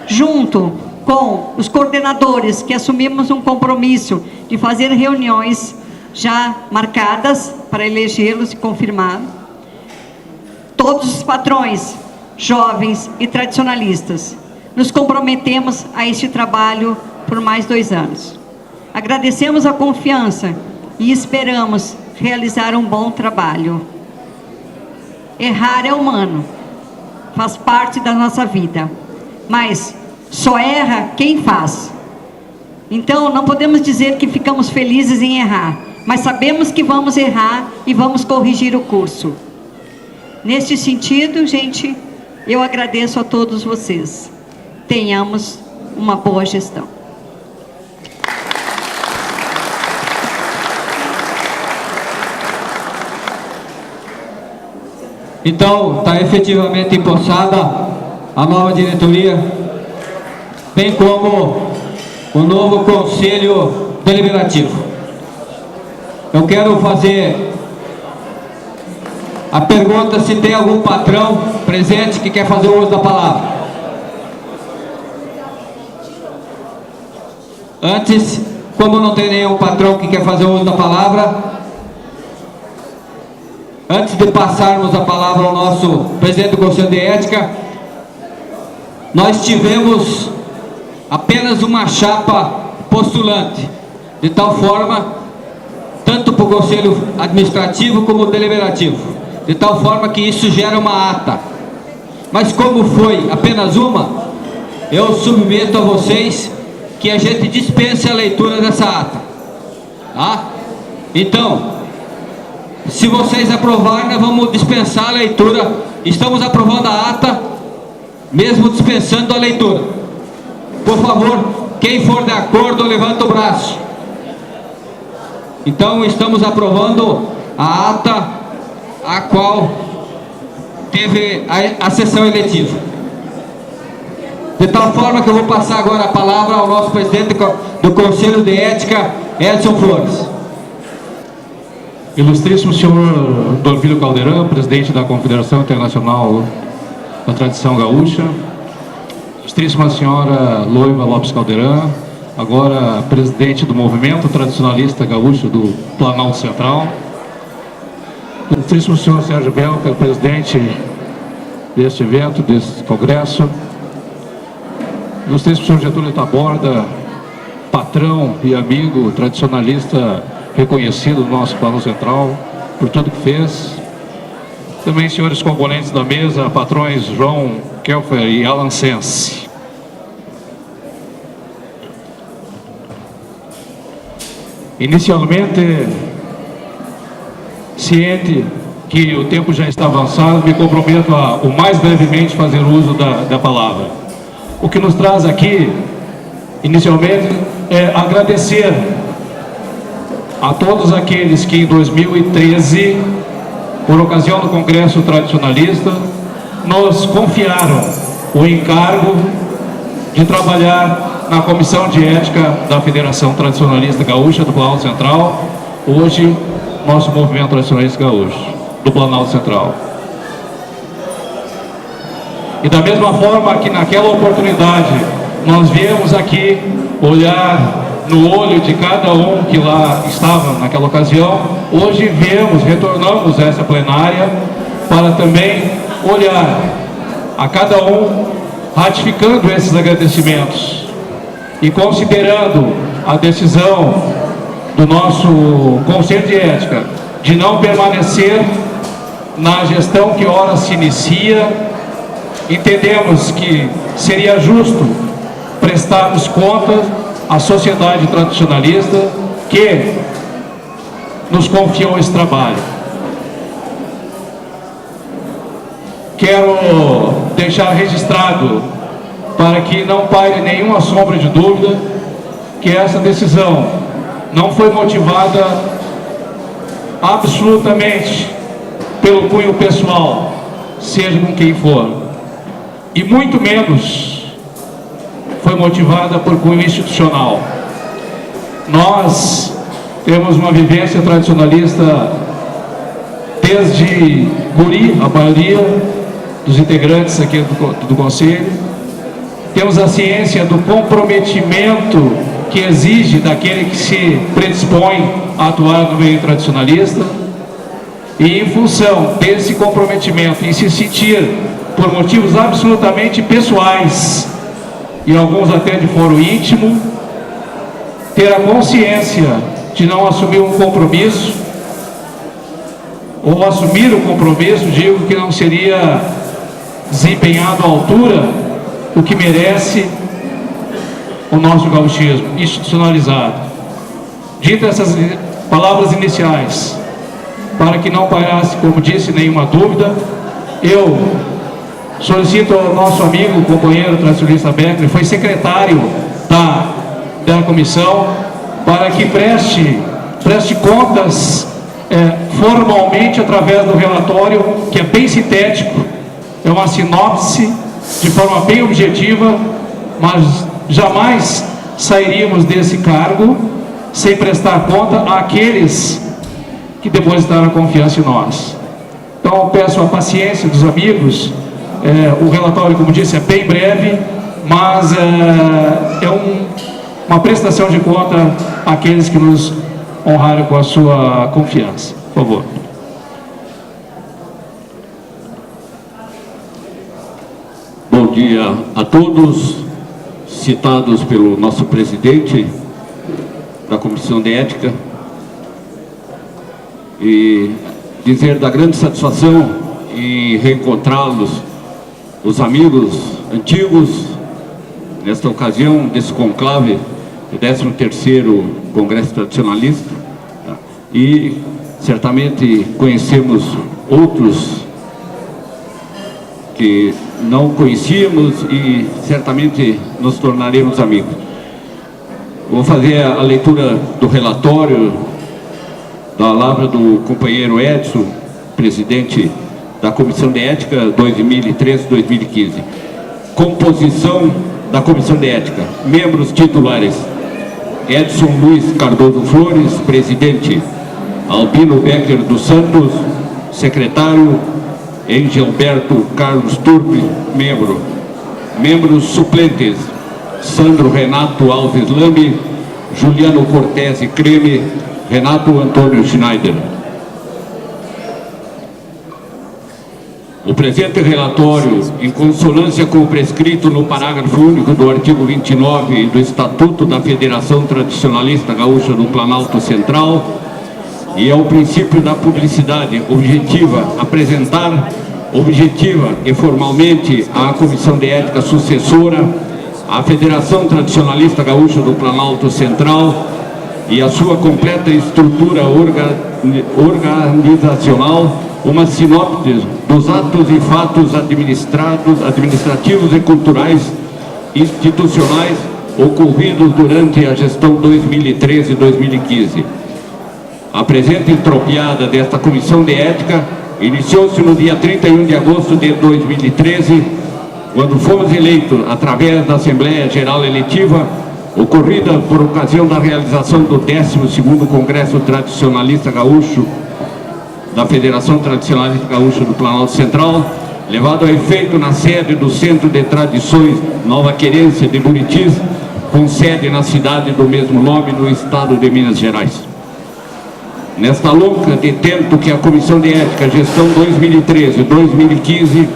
junto com os coordenadores, que assumimos um compromisso de fazer reuniões já marcadas para elegê-los e confirmar. Todos os patrões, jovens e tradicionalistas, nos comprometemos a este trabalho por mais 2 anos. Agradecemos a confiança e esperamos realizar um bom trabalho. Errar é humano, faz parte da nossa vida, mas só erra quem faz. Então, não podemos dizer que ficamos felizes em errar, mas sabemos que vamos errar e vamos corrigir o curso. Neste sentido, gente, eu agradeço a todos vocês. Tenhamos uma boa gestão. Então, está efetivamente empossada a nova diretoria, bem como o novo Conselho Deliberativo. Eu quero fazer a pergunta se tem algum patrão presente que quer fazer uso da palavra. Antes, como não tem nenhum patrão que quer fazer uso da palavra, antes de passarmos a palavra ao nosso presidente do Conselho de Ética, nós tivemos apenas uma chapa postulante, de tal forma, tanto para o Conselho Administrativo como Deliberativo, de tal forma que isso gera uma ata. Mas como foi apenas uma, eu submeto a vocês que a gente dispense a leitura dessa ata. Tá? Então, se vocês aprovarem, nós vamos dispensar a leitura. Estamos aprovando a ata, mesmo dispensando a leitura. Por favor, quem for de acordo, levanta o braço. Então, estamos aprovando a ata a qual teve a sessão eletiva. De tal forma que eu vou passar agora a palavra ao nosso presidente do Conselho de Ética, Edson Flores. Ilustríssimo senhor Dorvilho Caldeirão, presidente da Confederação Internacional da Tradição Gaúcha. Ilustríssima senhora Loiva Lopes Caldeirão, agora presidente do Movimento Tradicionalista Gaúcho do Planalto Central. Ilustríssimo senhor Sérgio Belca, presidente deste evento, desse congresso. Ilustríssimo senhor Getúlio Taborda, patrão e amigo, tradicionalista reconhecido do nosso Plano Central, por tudo que fez. Também senhores componentes da mesa, patrões João Kelfer e Alan Sense. Inicialmente, ciente que o tempo já está avançado, me comprometo a, o mais brevemente, fazer uso da palavra. O que nos traz aqui, inicialmente, é agradecer a todos aqueles que em 2013, por ocasião do Congresso Tradicionalista, nos confiaram o encargo de trabalhar na Comissão de Ética da Federação Tradicionalista Gaúcha do Planalto Central, hoje nosso Movimento Tradicionalista Gaúcho, do Planalto Central. E da mesma forma que naquela oportunidade nós viemos aqui olhar no olho de cada um que lá estava naquela ocasião, hoje retornamos a essa plenária para também olhar a cada um, ratificando esses agradecimentos e considerando a decisão do nosso Conselho de Ética de não permanecer na gestão que ora se inicia. Entendemos que seria justo prestarmos contas à sociedade tradicionalista que nos confiou esse trabalho. Quero deixar registrado, para que não paire nenhuma sombra de dúvida, que essa decisão não foi motivada absolutamente pelo cunho pessoal, seja com quem for, e muito menos foi motivada por cunho institucional. Nós temos uma vivência tradicionalista desde guri, a maioria dos integrantes aqui do Conselho. Temos a ciência do comprometimento que exige daquele que se predispõe a atuar no meio tradicionalista. E em função desse comprometimento, em se sentir por motivos absolutamente pessoais, e alguns até de foro íntimo, ter a consciência de não assumir um compromisso, ou assumir o compromisso, digo que não seria desempenhado à altura do que merece o nosso gauchismo institucionalizado. Dito essas palavras iniciais, para que não pairasse, como disse, nenhuma dúvida, eu solicito ao nosso amigo, companheiro tradicionalista Becker, que foi secretário da comissão, para que preste contas formalmente através do relatório, que é bem sintético, é uma sinopse de forma bem objetiva, mas jamais sairíamos desse cargo sem prestar conta àqueles que depositaram a confiança em nós. Então peço a paciência dos amigos. O relatório, como disse, é bem breve, mas uma prestação de conta àqueles que nos honraram com a sua confiança. Por favor. Bom dia a todos, citados pelo nosso presidente da Comissão de Ética, e dizer da grande satisfação em reencontrá-los, os amigos antigos, nesta ocasião desse conclave, o 13º Congresso Tradicionalista, e certamente conhecemos outros que não conhecíamos e certamente nos tornaremos amigos. Vou fazer a leitura do relatório da palavra do companheiro Edson, presidente da Comissão de Ética 2013-2015. Composição da Comissão de Ética. Membros titulares: Edson Luiz Cardoso Flores, presidente; Albino Becker dos Santos, secretário; Engelberto Carlos Turpi, membro. Membros suplentes: Sandro Renato Alves Lame, Juliano Cortese Creme, Renato Antônio Schneider. O presente relatório, em consonância com o prescrito no parágrafo único do artigo 29 do Estatuto da Federação Tradicionalista Gaúcha do Planalto Central, e ao princípio da publicidade objetiva, apresentar objetiva e formalmente à Comissão de Ética sucessora, à Federação Tradicionalista Gaúcha do Planalto Central e a sua completa estrutura organizacional, uma sinopse dos atos e fatos administrativos e culturais institucionais ocorridos durante a gestão 2013-2015. A presente entropiada desta Comissão de Ética iniciou-se no dia 31 de agosto de 2013, quando fomos eleitos através da Assembleia Geral Eletiva, ocorrida por ocasião da realização do 12º Congresso Tradicionalista Gaúcho da Federação Tradicionalista Gaúcha do Planalto Central, levado a efeito na sede do Centro de Tradições Nova Querência de Buritis, com sede na cidade do mesmo nome, no estado de Minas Gerais. Nesta longa de tempo que a Comissão de Ética, gestão 2013-2015,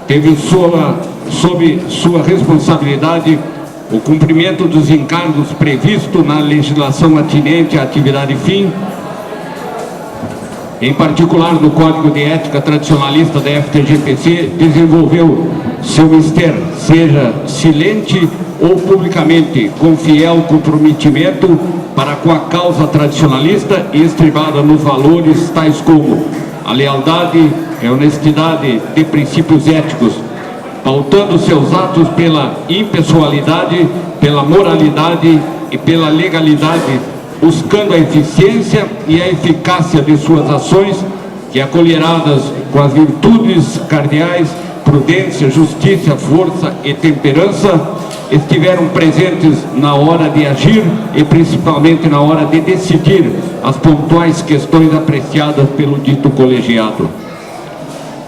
teve sob sua responsabilidade o cumprimento dos encargos previstos na legislação atinente à atividade fim, em particular no Código de Ética Tradicionalista da FTGPC, desenvolveu seu mistério, seja silente ou publicamente, com fiel comprometimento para com a causa tradicionalista e estribada nos valores tais como a lealdade e a honestidade de princípios éticos, pautando seus atos pela impessoalidade, pela moralidade e pela legalidade, buscando a eficiência e a eficácia de suas ações, que, acolheradas com as virtudes cardeais, prudência, justiça, força e temperança, estiveram presentes na hora de agir e principalmente na hora de decidir as pontuais questões apreciadas pelo dito colegiado.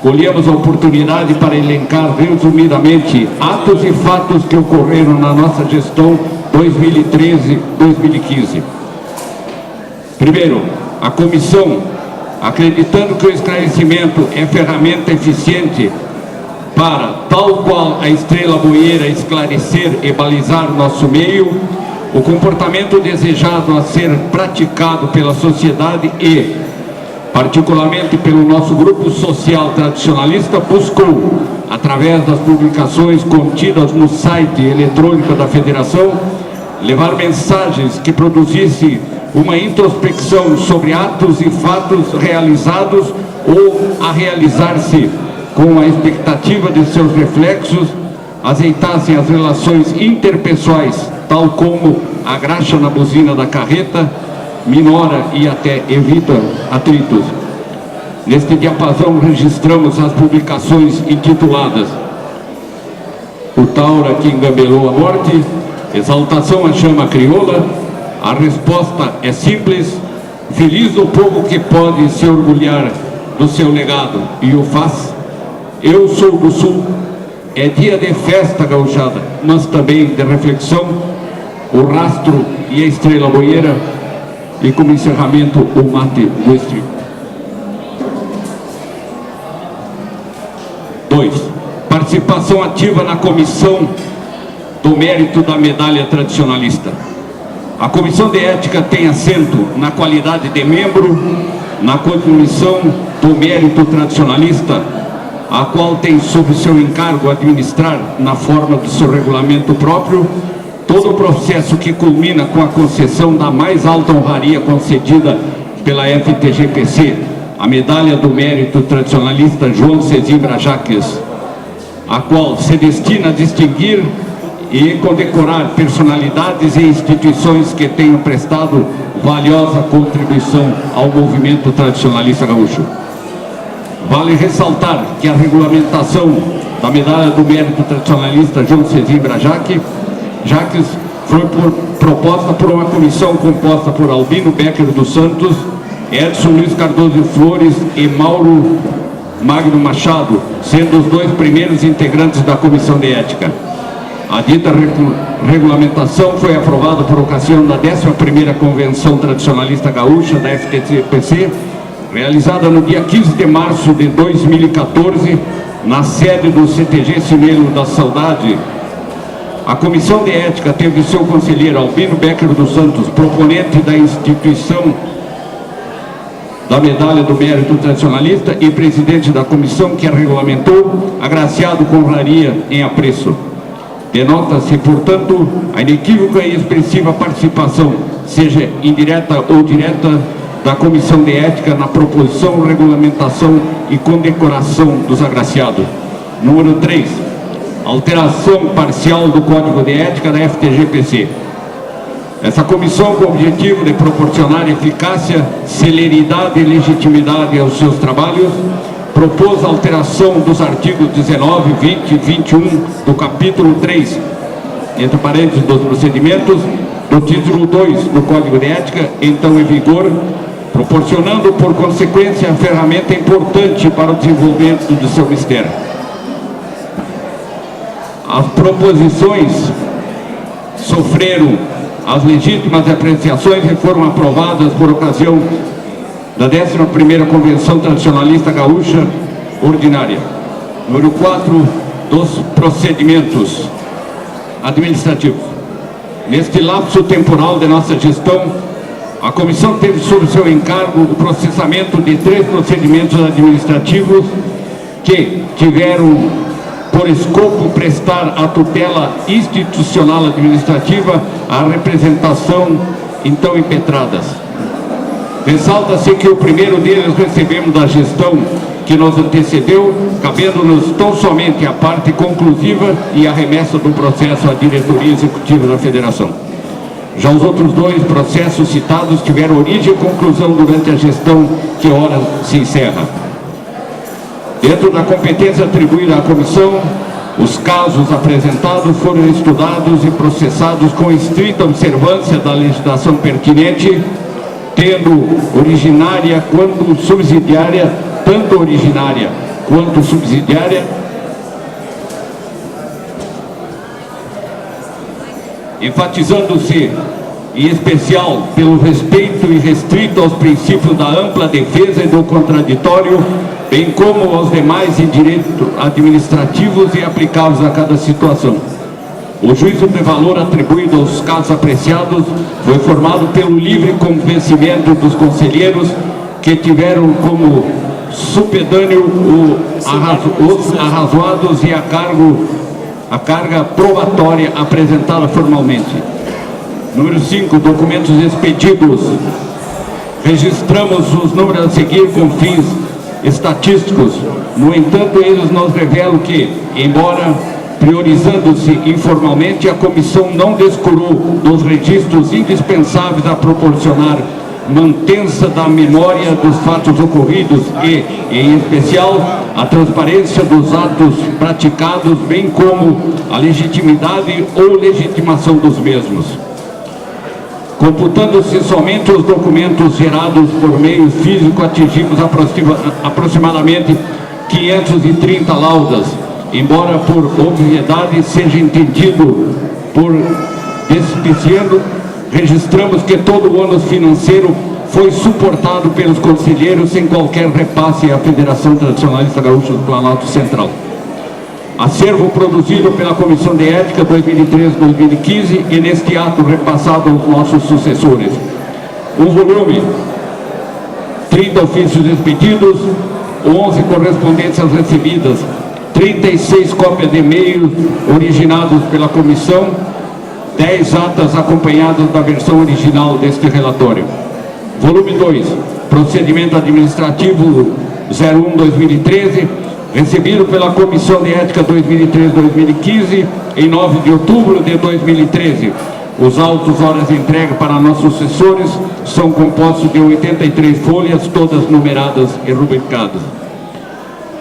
Colhemos a oportunidade para elencar resumidamente atos e fatos que ocorreram na nossa gestão 2013-2015. Primeiro, a comissão, acreditando que o esclarecimento é ferramenta eficiente para, tal qual a estrela boieira, esclarecer e balizar nosso meio, o comportamento desejado a ser praticado pela sociedade e, particularmente pelo nosso grupo social tradicionalista, buscou, através das publicações contidas no site eletrônico da Federação, levar mensagens que produzissem uma introspecção sobre atos e fatos realizados ou a realizar-se, com a expectativa de seus reflexos, azeitassem as relações interpessoais, tal como a graxa na buzina da carreta, minora e até evita atritos. Neste diapasão registramos as publicações intituladas O Taura que Engabelou a Morte, Exaltação à Chama Crioula, A Resposta é Simples, Feliz o Povo que Pode se Orgulhar do Seu Legado e o Faz, Eu Sou do Sul, É Dia de Festa Gauchada, mas também de reflexão, O Rastro e a Estrela Boieira, e como encerramento o Mate do Estribo. 2. Participação ativa na Comissão do Mérito da Medalha Tradicionalista. A Comissão de Ética tem assento na qualidade de membro na Comissão do Mérito Tradicionalista, a qual tem sob seu encargo administrar, na forma do seu regulamento próprio, todo o processo que culmina com a concessão da mais alta honraria concedida pela FTGPC, a Medalha do Mérito Tradicionalista João Sesimbra Jaques, a qual se destina a distinguir e condecorar personalidades e instituições que tenham prestado valiosa contribuição ao movimento tradicionalista gaúcho. Vale ressaltar que a regulamentação da Medalha do Mérito Tradicionalista João Sesimbra Jaques foi proposta por uma comissão composta por Albino Becker dos Santos, Edson Luiz Cardoso Flores e Mauro Magno Machado, sendo os dois primeiros integrantes da Comissão de Ética. A dita regulamentação foi aprovada por ocasião da 11ª Convenção Tradicionalista Gaúcha da FTGPC, realizada no dia 15 de março de 2014, na sede do CTG Cinelo da Saudade. A Comissão de Ética teve seu conselheiro Albino Becker dos Santos, proponente da instituição da Medalha do Mérito Tradicionalista e presidente da comissão que a regulamentou, agraciado com honraria em apreço. Denota-se, portanto, a inequívoca e expressiva participação, seja indireta ou direta, da Comissão de Ética na proposição, regulamentação e condecoração dos agraciados. Número 3. Alteração parcial do Código de Ética da FTG-PC. Essa comissão, com o objetivo de proporcionar eficácia, celeridade e legitimidade aos seus trabalhos, propôs a alteração dos artigos 19, 20 e 21 do capítulo 3, entre parênteses dos procedimentos, do título 2 do Código de Ética, então em vigor, proporcionando, por consequência, a ferramenta importante para o desenvolvimento do seu mistério. As proposições sofreram as legítimas apreciações e foram aprovadas por ocasião da 11ª Convenção Tradicionalista Gaúcha Ordinária. Número 4, dos procedimentos administrativos. Neste lapso temporal de nossa gestão, a comissão teve sob seu encargo o processamento de 3 procedimentos administrativos que tiveram por escopo prestar a tutela institucional administrativa à representação então impetradas. Ressalta-se que o primeiro deles recebemos da gestão que nos antecedeu, cabendo-nos tão somente a parte conclusiva e a remessa do processo à diretoria executiva da Federação. Já os outros 2 processos citados tiveram origem e conclusão durante a gestão que ora se encerra. Dentro da competência atribuída à comissão, os casos apresentados foram estudados e processados com estrita observância da legislação pertinente, tendo originária quanto subsidiária, tanto originária quanto subsidiária, enfatizando-se em especial pelo respeito irrestrito aos princípios da ampla defesa e do contraditório, bem como aos demais direitos administrativos e aplicáveis a cada situação. O juízo de valor atribuído aos casos apreciados foi formado pelo livre convencimento dos conselheiros que tiveram como supedâneo os arrazoados e a carga probatória apresentada formalmente. Número 5, documentos expedidos. Registramos os números a seguir com fins estatísticos. No entanto, eles nos revelam que, embora priorizando-se informalmente, a comissão não descurou dos registros indispensáveis a proporcionar mantença da memória dos fatos ocorridos e, em especial, a transparência dos atos praticados, bem como a legitimidade ou legitimação dos mesmos. Computando-se somente os documentos gerados por meio físico, atingimos aproximadamente 530 laudas, embora por obviedade seja entendido por despiciando, registramos que todo o ônus financeiro foi suportado pelos conselheiros sem qualquer repasse à Federação Tradicionalista Gaúcha do Planalto Central. Acervo produzido pela Comissão de Ética 2013-2015 e neste ato repassado aos nossos sucessores. Um volume, 30 ofícios expedidos, 11 correspondências recebidas, 36 cópias de e-mails originados pela comissão, 10 atas acompanhadas da versão original deste relatório. Volume 2, procedimento administrativo 01-2013, recebido pela Comissão de Ética 2013-2015, em 9 de outubro de 2013. Os autos horas entregues para nossos sucessores são compostos de 83 folhas, todas numeradas e rubricadas.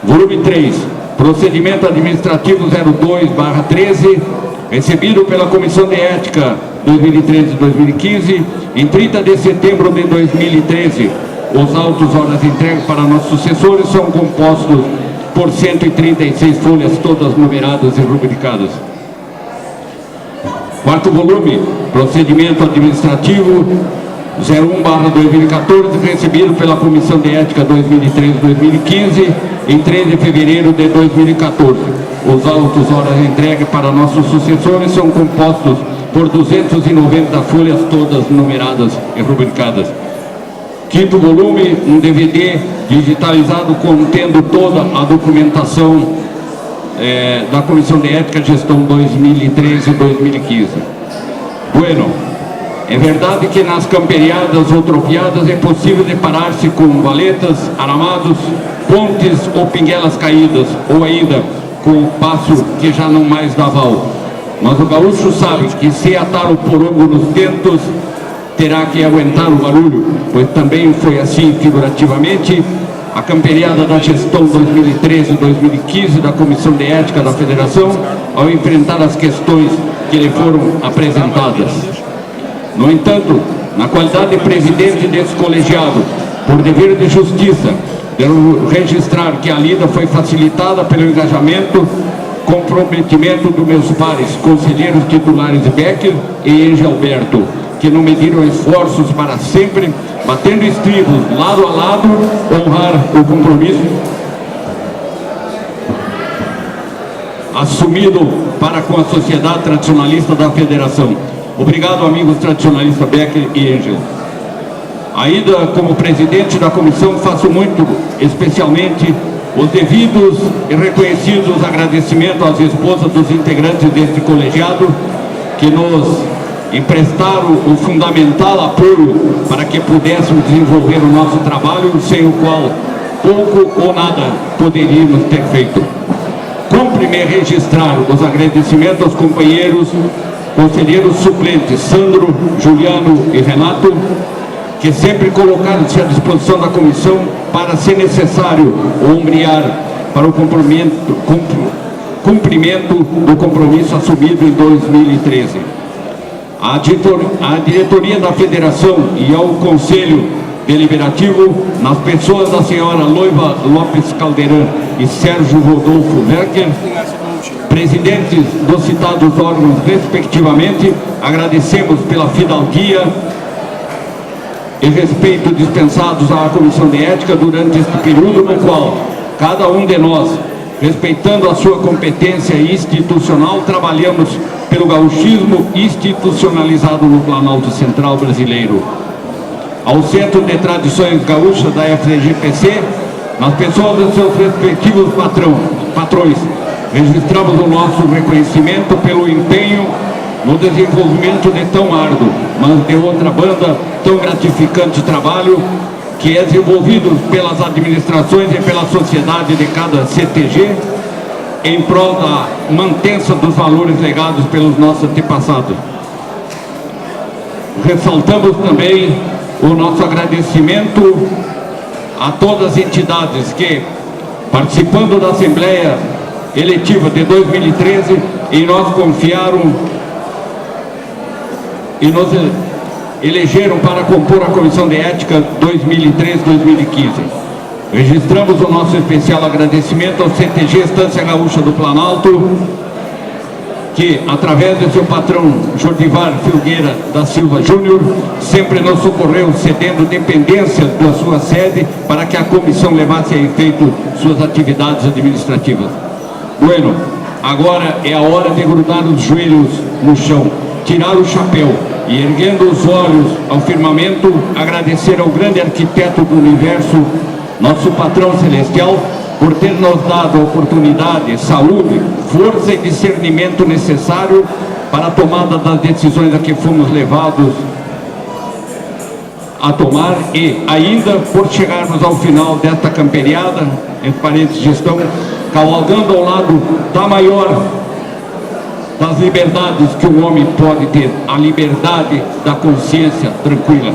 Volume 3, procedimento administrativo 02/13, recebido pela Comissão de Ética 2013-2015, em 30 de setembro de 2013. Os autos horas entregues para nossos sucessores são compostos por 136 folhas, todas numeradas e rubricadas. Quarto volume, procedimento administrativo 01/2014, recebido pela Comissão de Ética 2013-2015, em 13 de fevereiro de 2014. Os autos horas entregues para nossos sucessores são compostos por 290 folhas, todas numeradas e rubricadas. Quinto volume, um DVD digitalizado contendo toda a documentação da Comissão de Ética Gestão 2013-2015. Bueno, é verdade que nas camperiadas ou tropiadas é possível deparar-se com valetas, aramados, pontes ou pinguelas caídas, ou ainda com o passo que já não mais dá val. Mas o gaúcho sabe que se atar o porongo nos dentos, terá que aguentar o barulho, pois também foi assim, figurativamente, a camperiada da gestão 2013-2015 da Comissão de Ética da Federação, ao enfrentar as questões que lhe foram apresentadas. No entanto, na qualidade de presidente desse colegiado, por dever de justiça, devo registrar que a lida foi facilitada pelo engajamento, comprometimento dos meus pares, conselheiros titulares Becker e Engelberto, que não mediram esforços para sempre, batendo estribos lado a lado, honrar o compromisso assumido para com a sociedade tradicionalista da Federação. Obrigado, amigos tradicionalistas Becker e Engel. Ainda como presidente da comissão, faço muito, especialmente, os devidos e reconhecidos agradecimentos às esposas dos integrantes deste colegiado, que nos emprestaram o fundamental apoio para que pudéssemos desenvolver o nosso trabalho, sem o qual pouco ou nada poderíamos ter feito. Cumpre-me registrar os agradecimentos aos companheiros, conselheiros suplentes Sandro, Juliano e Renato, que sempre colocaram-se à disposição da comissão para, se necessário, ombrear para o cumprimento do compromisso assumido em 2013. A diretoria da Federação e ao Conselho Deliberativo, nas pessoas da senhora Loiva Lopes Caldeirão e Sérgio Rodolfo Werker, presidentes dos citados órgãos respectivamente, agradecemos pela fidalguia e respeito dispensados à Comissão de Ética durante este período no qual cada um de nós, respeitando a sua competência institucional, trabalhamos pelo gauchismo institucionalizado no Planalto Central brasileiro. Ao Centro de Tradições Gaúchas da FTG-PC, nas pessoas dos seus respectivos patrões, registramos o nosso reconhecimento pelo empenho no desenvolvimento de tão árduo, mas de outra banda, tão gratificante trabalho que é desenvolvido pelas administrações e pela sociedade de cada CTG em prol da mantença dos valores legados pelos nossos antepassados. Ressaltamos também o nosso agradecimento a todas as entidades que, participando da Assembleia Eletiva de 2013, em nós confiaram e nos elegeram para compor a Comissão de Ética 2013-2015. Registramos o nosso especial agradecimento ao CTG Estância Gaúcha do Planalto, que, através de seu patrão Jordivar Filgueira da Silva Júnior, sempre nos socorreu, cedendo dependência da sua sede para que a comissão levasse a efeito suas atividades administrativas. Bueno, agora é a hora de grudar os joelhos no chão, tirar o chapéu e, erguendo os olhos ao firmamento, agradecer ao grande arquiteto do universo, nosso patrão celestial, por ter nos dado a oportunidade, saúde, força e discernimento necessário para a tomada das decisões a que fomos levados a tomar e ainda por chegarmos ao final desta camperiada, entre parênteses gestão, cavalgando ao lado da maior das liberdades que o homem pode ter, a liberdade da consciência tranquila.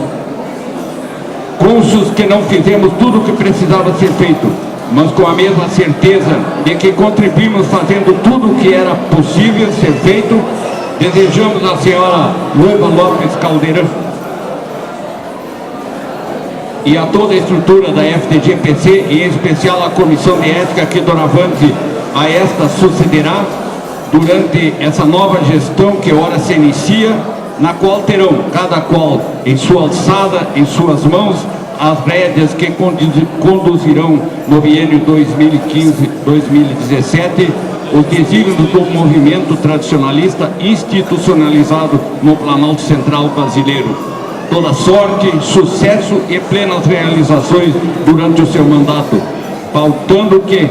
Cônscios que não fizemos tudo o que precisava ser feito, mas com a mesma certeza de que contribuímos fazendo tudo o que era possível ser feito, desejamos à senhora Loiva Lopes Caldeirão e a toda a estrutura da FTG-PC, e em especial a Comissão de Ética que doravante a esta sucederá, durante essa nova gestão que ora se inicia, na qual terão cada qual em sua alçada, em suas mãos, as rédeas que conduzirão no biênio 2015-2017 os desígnios do movimento tradicionalista institucionalizado no Planalto Central brasileiro. Toda sorte, sucesso e plenas realizações durante o seu mandato, faltando que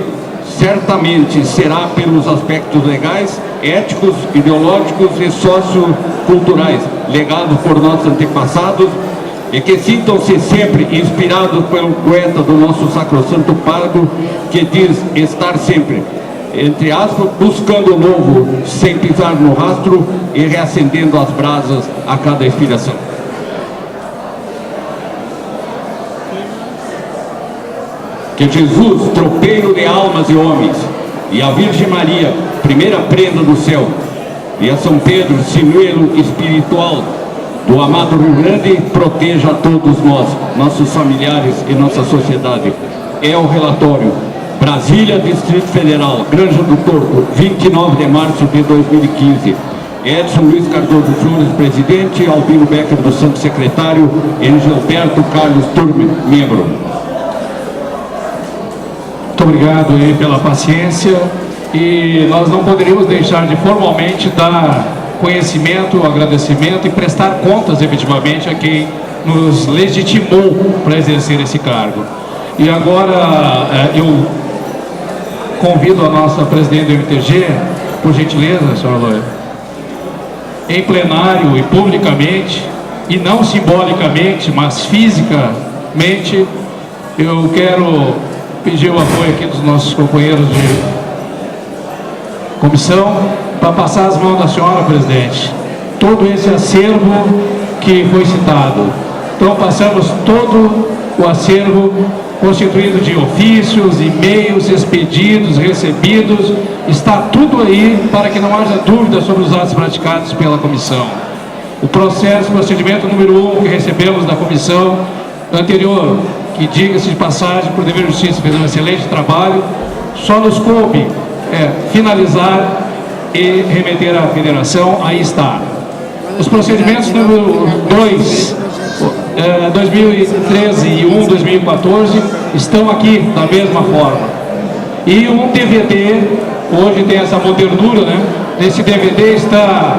certamente será pelos aspectos legais, éticos, ideológicos e socioculturais legados por nossos antepassados, e que sintam-se sempre inspirados pelo poeta do nosso sacrossanto Pargo, que diz estar sempre, entre aspas, buscando o novo, sem pisar no rastro e reacendendo as brasas a cada inspiração. Que Jesus, tropeiro de almas e homens, e a Virgem Maria, primeira prenda do céu, e a São Pedro, sinuelo espiritual do amado Rio Grande, proteja a todos nós, nossos familiares e nossa sociedade. É o relatório. Brasília, Distrito Federal, Granja do Torto, 29 de março de 2015. Edson Luiz Cardoso Flores, presidente, Albino Becker dos Santos, secretário, e Gilberto Carlos Turme, membro. Muito obrigado aí pela paciência, e nós não poderíamos deixar de formalmente dar conhecimento, agradecimento e prestar contas efetivamente a quem nos legitimou para exercer esse cargo. E agora eu convido a nossa presidente do MTG, por gentileza, senhora Loia, em plenário e publicamente, e não simbolicamente, mas fisicamente, eu quero pedir o apoio aqui dos nossos companheiros de comissão para passar as mãos da senhora, presidente, todo esse acervo que foi citado. Então passamos todo o acervo constituído de ofícios, e-mails, expedidos, recebidos, está tudo aí para que não haja dúvida sobre os atos praticados pela comissão. O procedimento número 1 que recebemos da comissão anterior, que, diga-se de passagem, por dever de justiça, fez um excelente trabalho, só nos coube finalizar e remeter à federação. Aí está. Os procedimentos número 2, 2013 e 1, 2014, estão aqui da mesma forma. E um DVD, hoje tem essa modernura, né? Nesse DVD está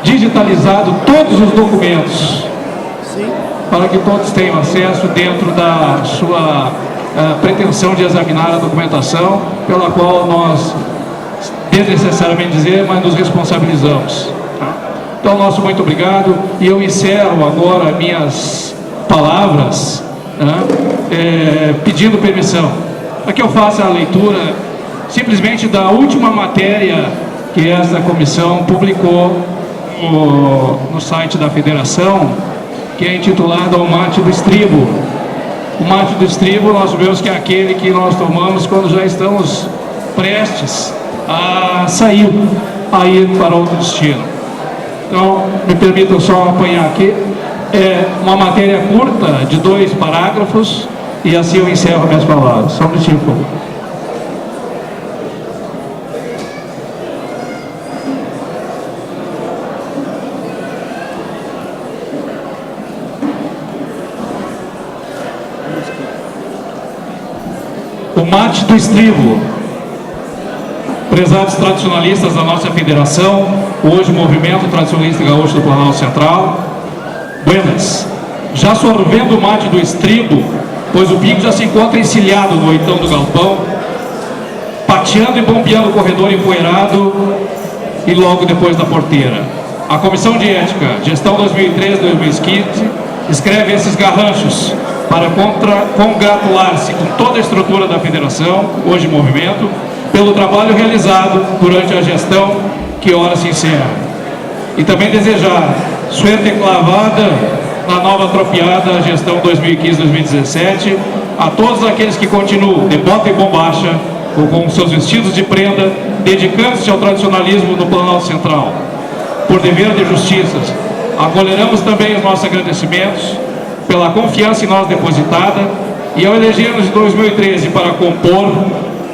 digitalizado todos os documentos, para que todos tenham acesso dentro da sua pretensão de examinar a documentação, pela qual nós, desnecessariamente dizer, mas nos responsabilizamos. Então, nosso muito obrigado, e eu encerro agora minhas palavras pedindo permissão para que eu faça a leitura simplesmente da última matéria que essa comissão publicou no site da federação, que é intitulada O Mate do Estribo. O mate do estribo, nós sabemos que é aquele que nós tomamos quando já estamos prestes a sair, a ir para outro destino. Então, me permitam só apanhar aqui. É uma matéria curta, de 2 parágrafos, e assim eu encerro minhas palavras. Só um minutinho, por favor. O mate do estribo. Prezados tradicionalistas da nossa federação, hoje Movimento Tradicionalista Gaúcho do Planalto Central, buenas. Já sorvendo o mate do estribo, pois o pico já se encontra encilhado no oitão do galpão, pateando e bombeando o corredor empoeirado e logo depois da porteira. A Comissão de Ética, Gestão 2013-2015, escreve esses garranchos para congratular-se com toda a estrutura da federação, hoje Movimento, pelo trabalho realizado durante a gestão que ora se encerra. E também desejar suerte clavada na nova atropiada gestão 2015-2017 a todos aqueles que continuam de bota e bombacha ou com seus vestidos de prenda, dedicando-se ao tradicionalismo no Planalto Central. Por dever de justiça, acolheramos também os nossos agradecimentos pela confiança em nós depositada e ao elegermos em 2013 para compor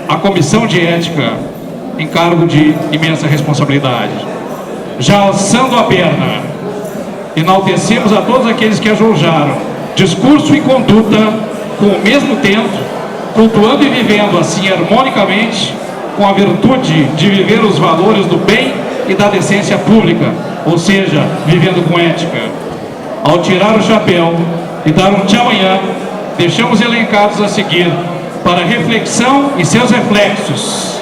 a Comissão de Ética, em cargo de imensa responsabilidade. Já alçando a perna Enaltecemos a todos aqueles que ajoelharam discurso e conduta com o mesmo tempo, cultuando e vivendo assim harmonicamente com a virtude de viver os valores do bem e da decência pública, ou seja, vivendo com ética. Ao tirar o chapéu e dar um tchau amanhã, deixamos elencados a seguir, para reflexão e seus reflexos,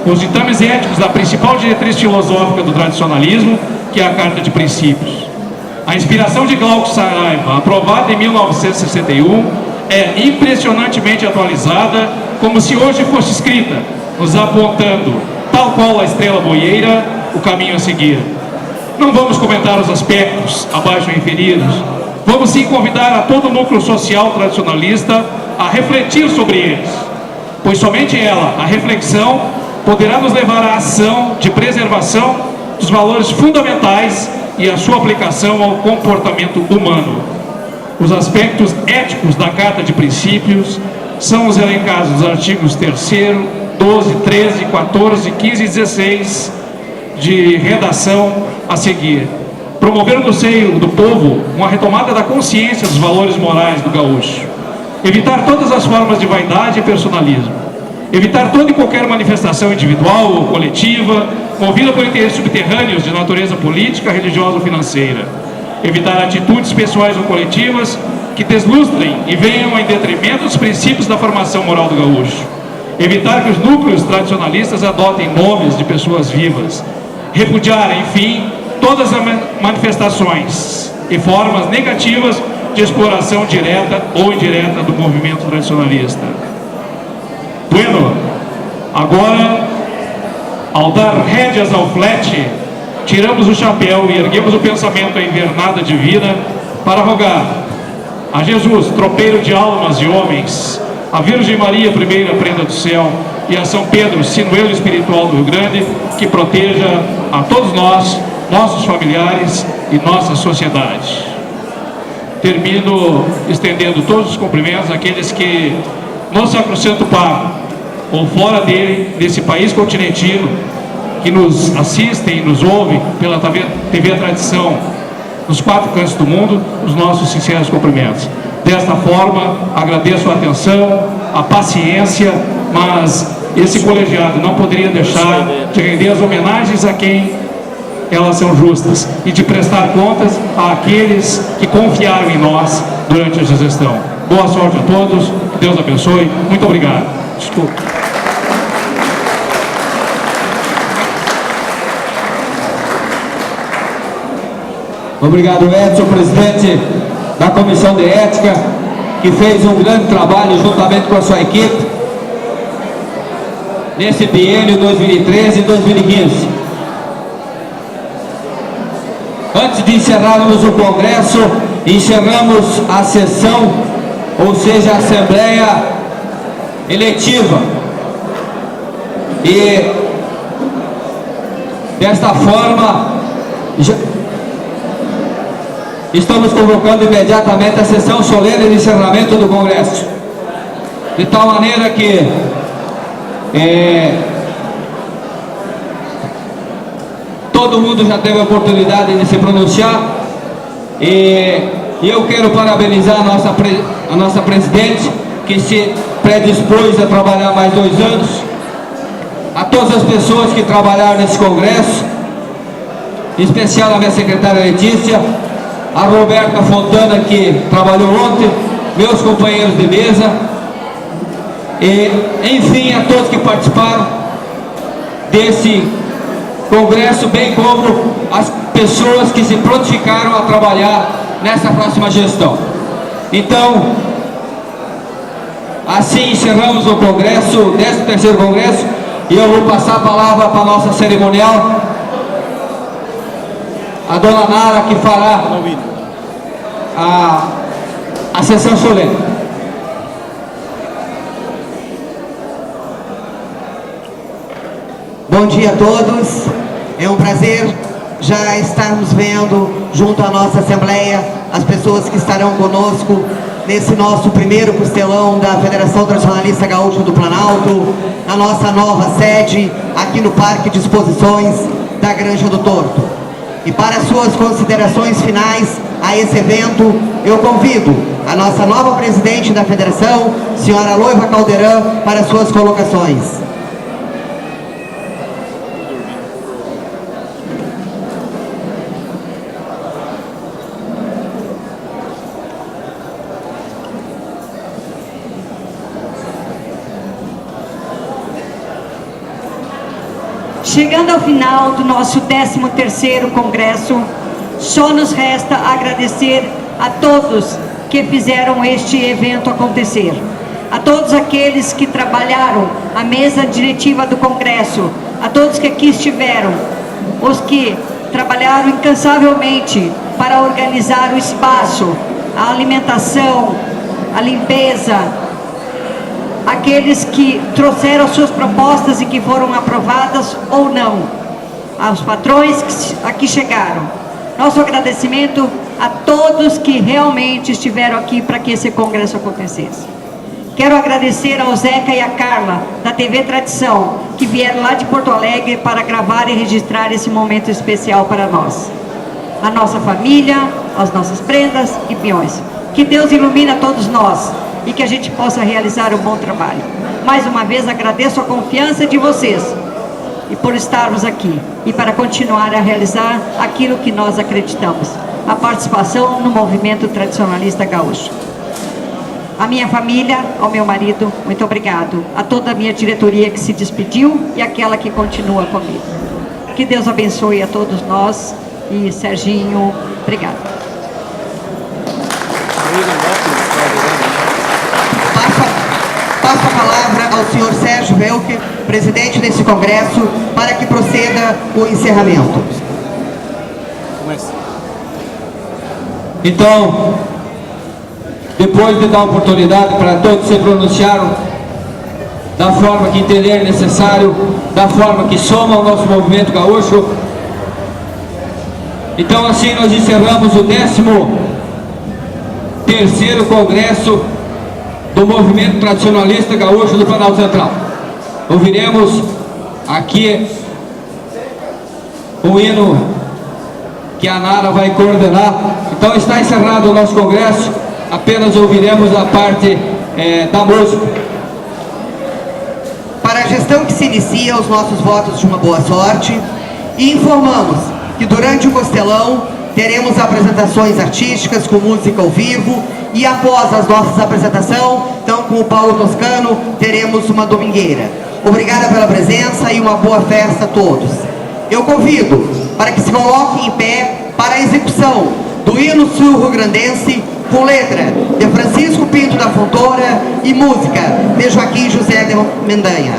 os ditames éticos da principal diretriz filosófica do tradicionalismo, que é a Carta de Princípios. A inspiração de Glauco Saraiva, aprovada em 1961, é impressionantemente atualizada, como se hoje fosse escrita, nos apontando, tal qual a estrela boieira, o caminho a seguir. Não vamos comentar os aspectos abaixo referidos, vamos sim convidar a todo o núcleo social tradicionalista a refletir sobre eles, pois somente ela, a reflexão, poderá nos levar à ação de preservação dos valores fundamentais e a sua aplicação ao comportamento humano. Os aspectos éticos da Carta de Princípios são os elencados nos artigos 3º, 12, 13, 14, 15 e 16 de redação a seguir. Promover no seio do povo uma retomada da consciência dos valores morais do gaúcho. Evitar todas as formas de vaidade e personalismo. Evitar toda e qualquer manifestação individual ou coletiva, movida por interesses subterrâneos de natureza política, religiosa ou financeira. Evitar atitudes pessoais ou coletivas que deslustrem e venham em detrimento dos princípios da formação moral do gaúcho. Evitar que os núcleos tradicionalistas adotem nomes de pessoas vivas. Repudiar, enfim, todas as manifestações e formas negativas de exploração direta ou indireta do movimento tradicionalista. Bueno, agora, ao dar rédeas ao flete, tiramos o chapéu e erguemos o pensamento à invernada divina para rogar a Jesus, tropeiro de almas e homens, a Virgem Maria, primeira prenda do céu, e a São Pedro, sinuelo espiritual do Rio Grande, que proteja a todos nós, nossos familiares e nossa sociedade. Termino estendendo todos os cumprimentos àqueles que no Sacrosanto Papa, ou fora dele, desse país continentino, que nos assistem e nos ouvem pela TV Tradição, nos 4 cantos do mundo, os nossos sinceros cumprimentos. Desta forma, agradeço a atenção, a paciência, mas esse colegiado não poderia deixar de render as homenagens a quem elas são justas e de prestar contas àqueles que confiaram em nós durante essa gestão. Boa sorte a todos, que Deus abençoe, muito obrigado. Desculpa. Obrigado, Edson, presidente da Comissão de Ética, que fez um grande trabalho juntamente com a sua equipe nesse biênio 2013 e 2015. Antes de encerrarmos o Congresso, encerramos a sessão, ou seja, a Assembleia Eletiva. E desta forma, estamos convocando imediatamente a sessão solene de encerramento do Congresso. De tal maneira que todo mundo já teve a oportunidade de se pronunciar e eu quero parabenizar a nossa presidente, que se predispôs a trabalhar mais 2 anos, a todas as pessoas que trabalharam nesse Congresso, em especial a minha secretária Letícia, a Roberta Fontana, que trabalhou ontem, meus companheiros de mesa, e enfim a todos que participaram desse Congresso, bem como as pessoas que se prontificaram a trabalhar nessa próxima gestão. Então, assim encerramos o Congresso, o 13º Congresso, e eu vou passar a palavra para a nossa cerimonial, a dona Nara, que fará a sessão solene. Bom dia a todos, é um prazer já estarmos vendo junto à nossa Assembleia as pessoas que estarão conosco nesse nosso primeiro costelão da Federação Tradicionalista Gaúcha do Planalto, na nossa nova sede aqui no Parque de Exposições da Granja do Torto. E para suas considerações finais a esse evento, eu convido a nossa nova presidente da federação, senhora Loiva Caldeirão, para suas colocações. Chegando ao final do nosso 13º Congresso, só nos resta agradecer a todos que fizeram este evento acontecer. A todos aqueles que trabalharam, a mesa diretiva do Congresso, a todos que aqui estiveram, os que trabalharam incansavelmente para organizar o espaço, a alimentação, a limpeza, aqueles que trouxeram suas propostas e que foram aprovadas ou não, aos patrões que aqui chegaram. Nosso agradecimento a todos que realmente estiveram aqui para que esse congresso acontecesse. Quero agradecer ao Zeca e a Carla, da TV Tradição, que vieram lá de Porto Alegre para gravar e registrar esse momento especial para nós. A nossa família, as nossas prendas e peões. Que Deus ilumine a todos nós e que a gente possa realizar um bom trabalho. Mais uma vez agradeço a confiança de vocês e por estarmos aqui e para continuar a realizar aquilo que nós acreditamos, a participação no movimento tradicionalista gaúcho. A minha família, ao meu marido, muito obrigado. A toda a minha diretoria que se despediu e aquela que continua comigo. Que Deus abençoe a todos nós e Serginho, obrigado. Passo a palavra ao senhor Sérgio Welker, presidente desse congresso, para que proceda o encerramento. Então, depois de dar oportunidade para todos se pronunciarem da forma que entenderem necessário, da forma que soma o nosso movimento gaúcho, então assim nós encerramos o 13º Congresso do Movimento Tradicionalista Gaúcho do Planalto Central. Ouviremos aqui o hino que a Nara vai coordenar. Então está encerrado o nosso congresso, apenas ouviremos a parte da música. Para a gestão que se inicia, os nossos votos de uma boa sorte, e informamos que durante o Costelão teremos apresentações artísticas com música ao vivo, e após as nossas apresentações, então com o Paulo Toscano, teremos uma domingueira. Obrigada pela presença e uma boa festa a todos. Eu convido para que se coloquem em pé para a execução do hino sul-rio-grandense com letra de Francisco Pinto da Fontoura e música de Joaquim José de Mendanha.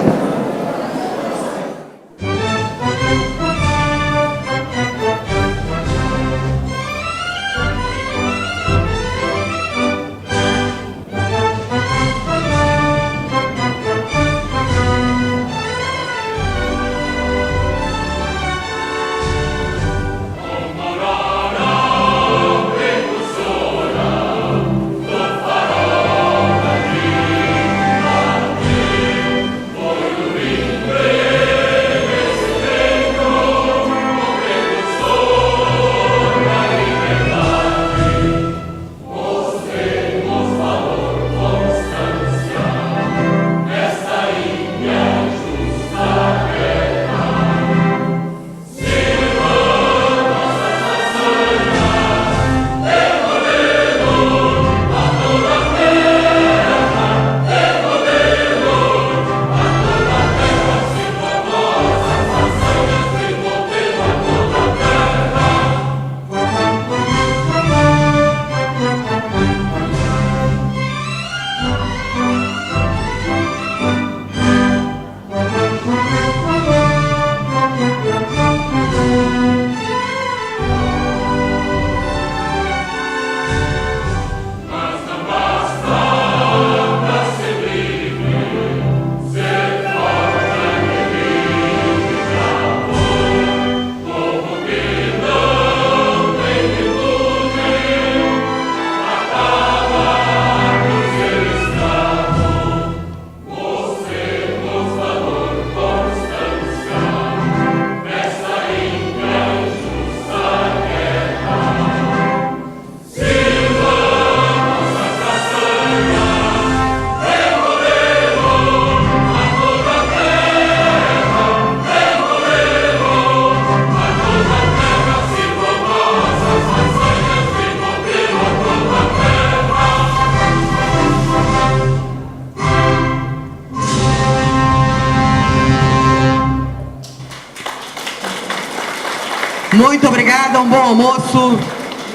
Muito obrigada, um bom almoço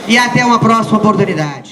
e até uma próxima oportunidade.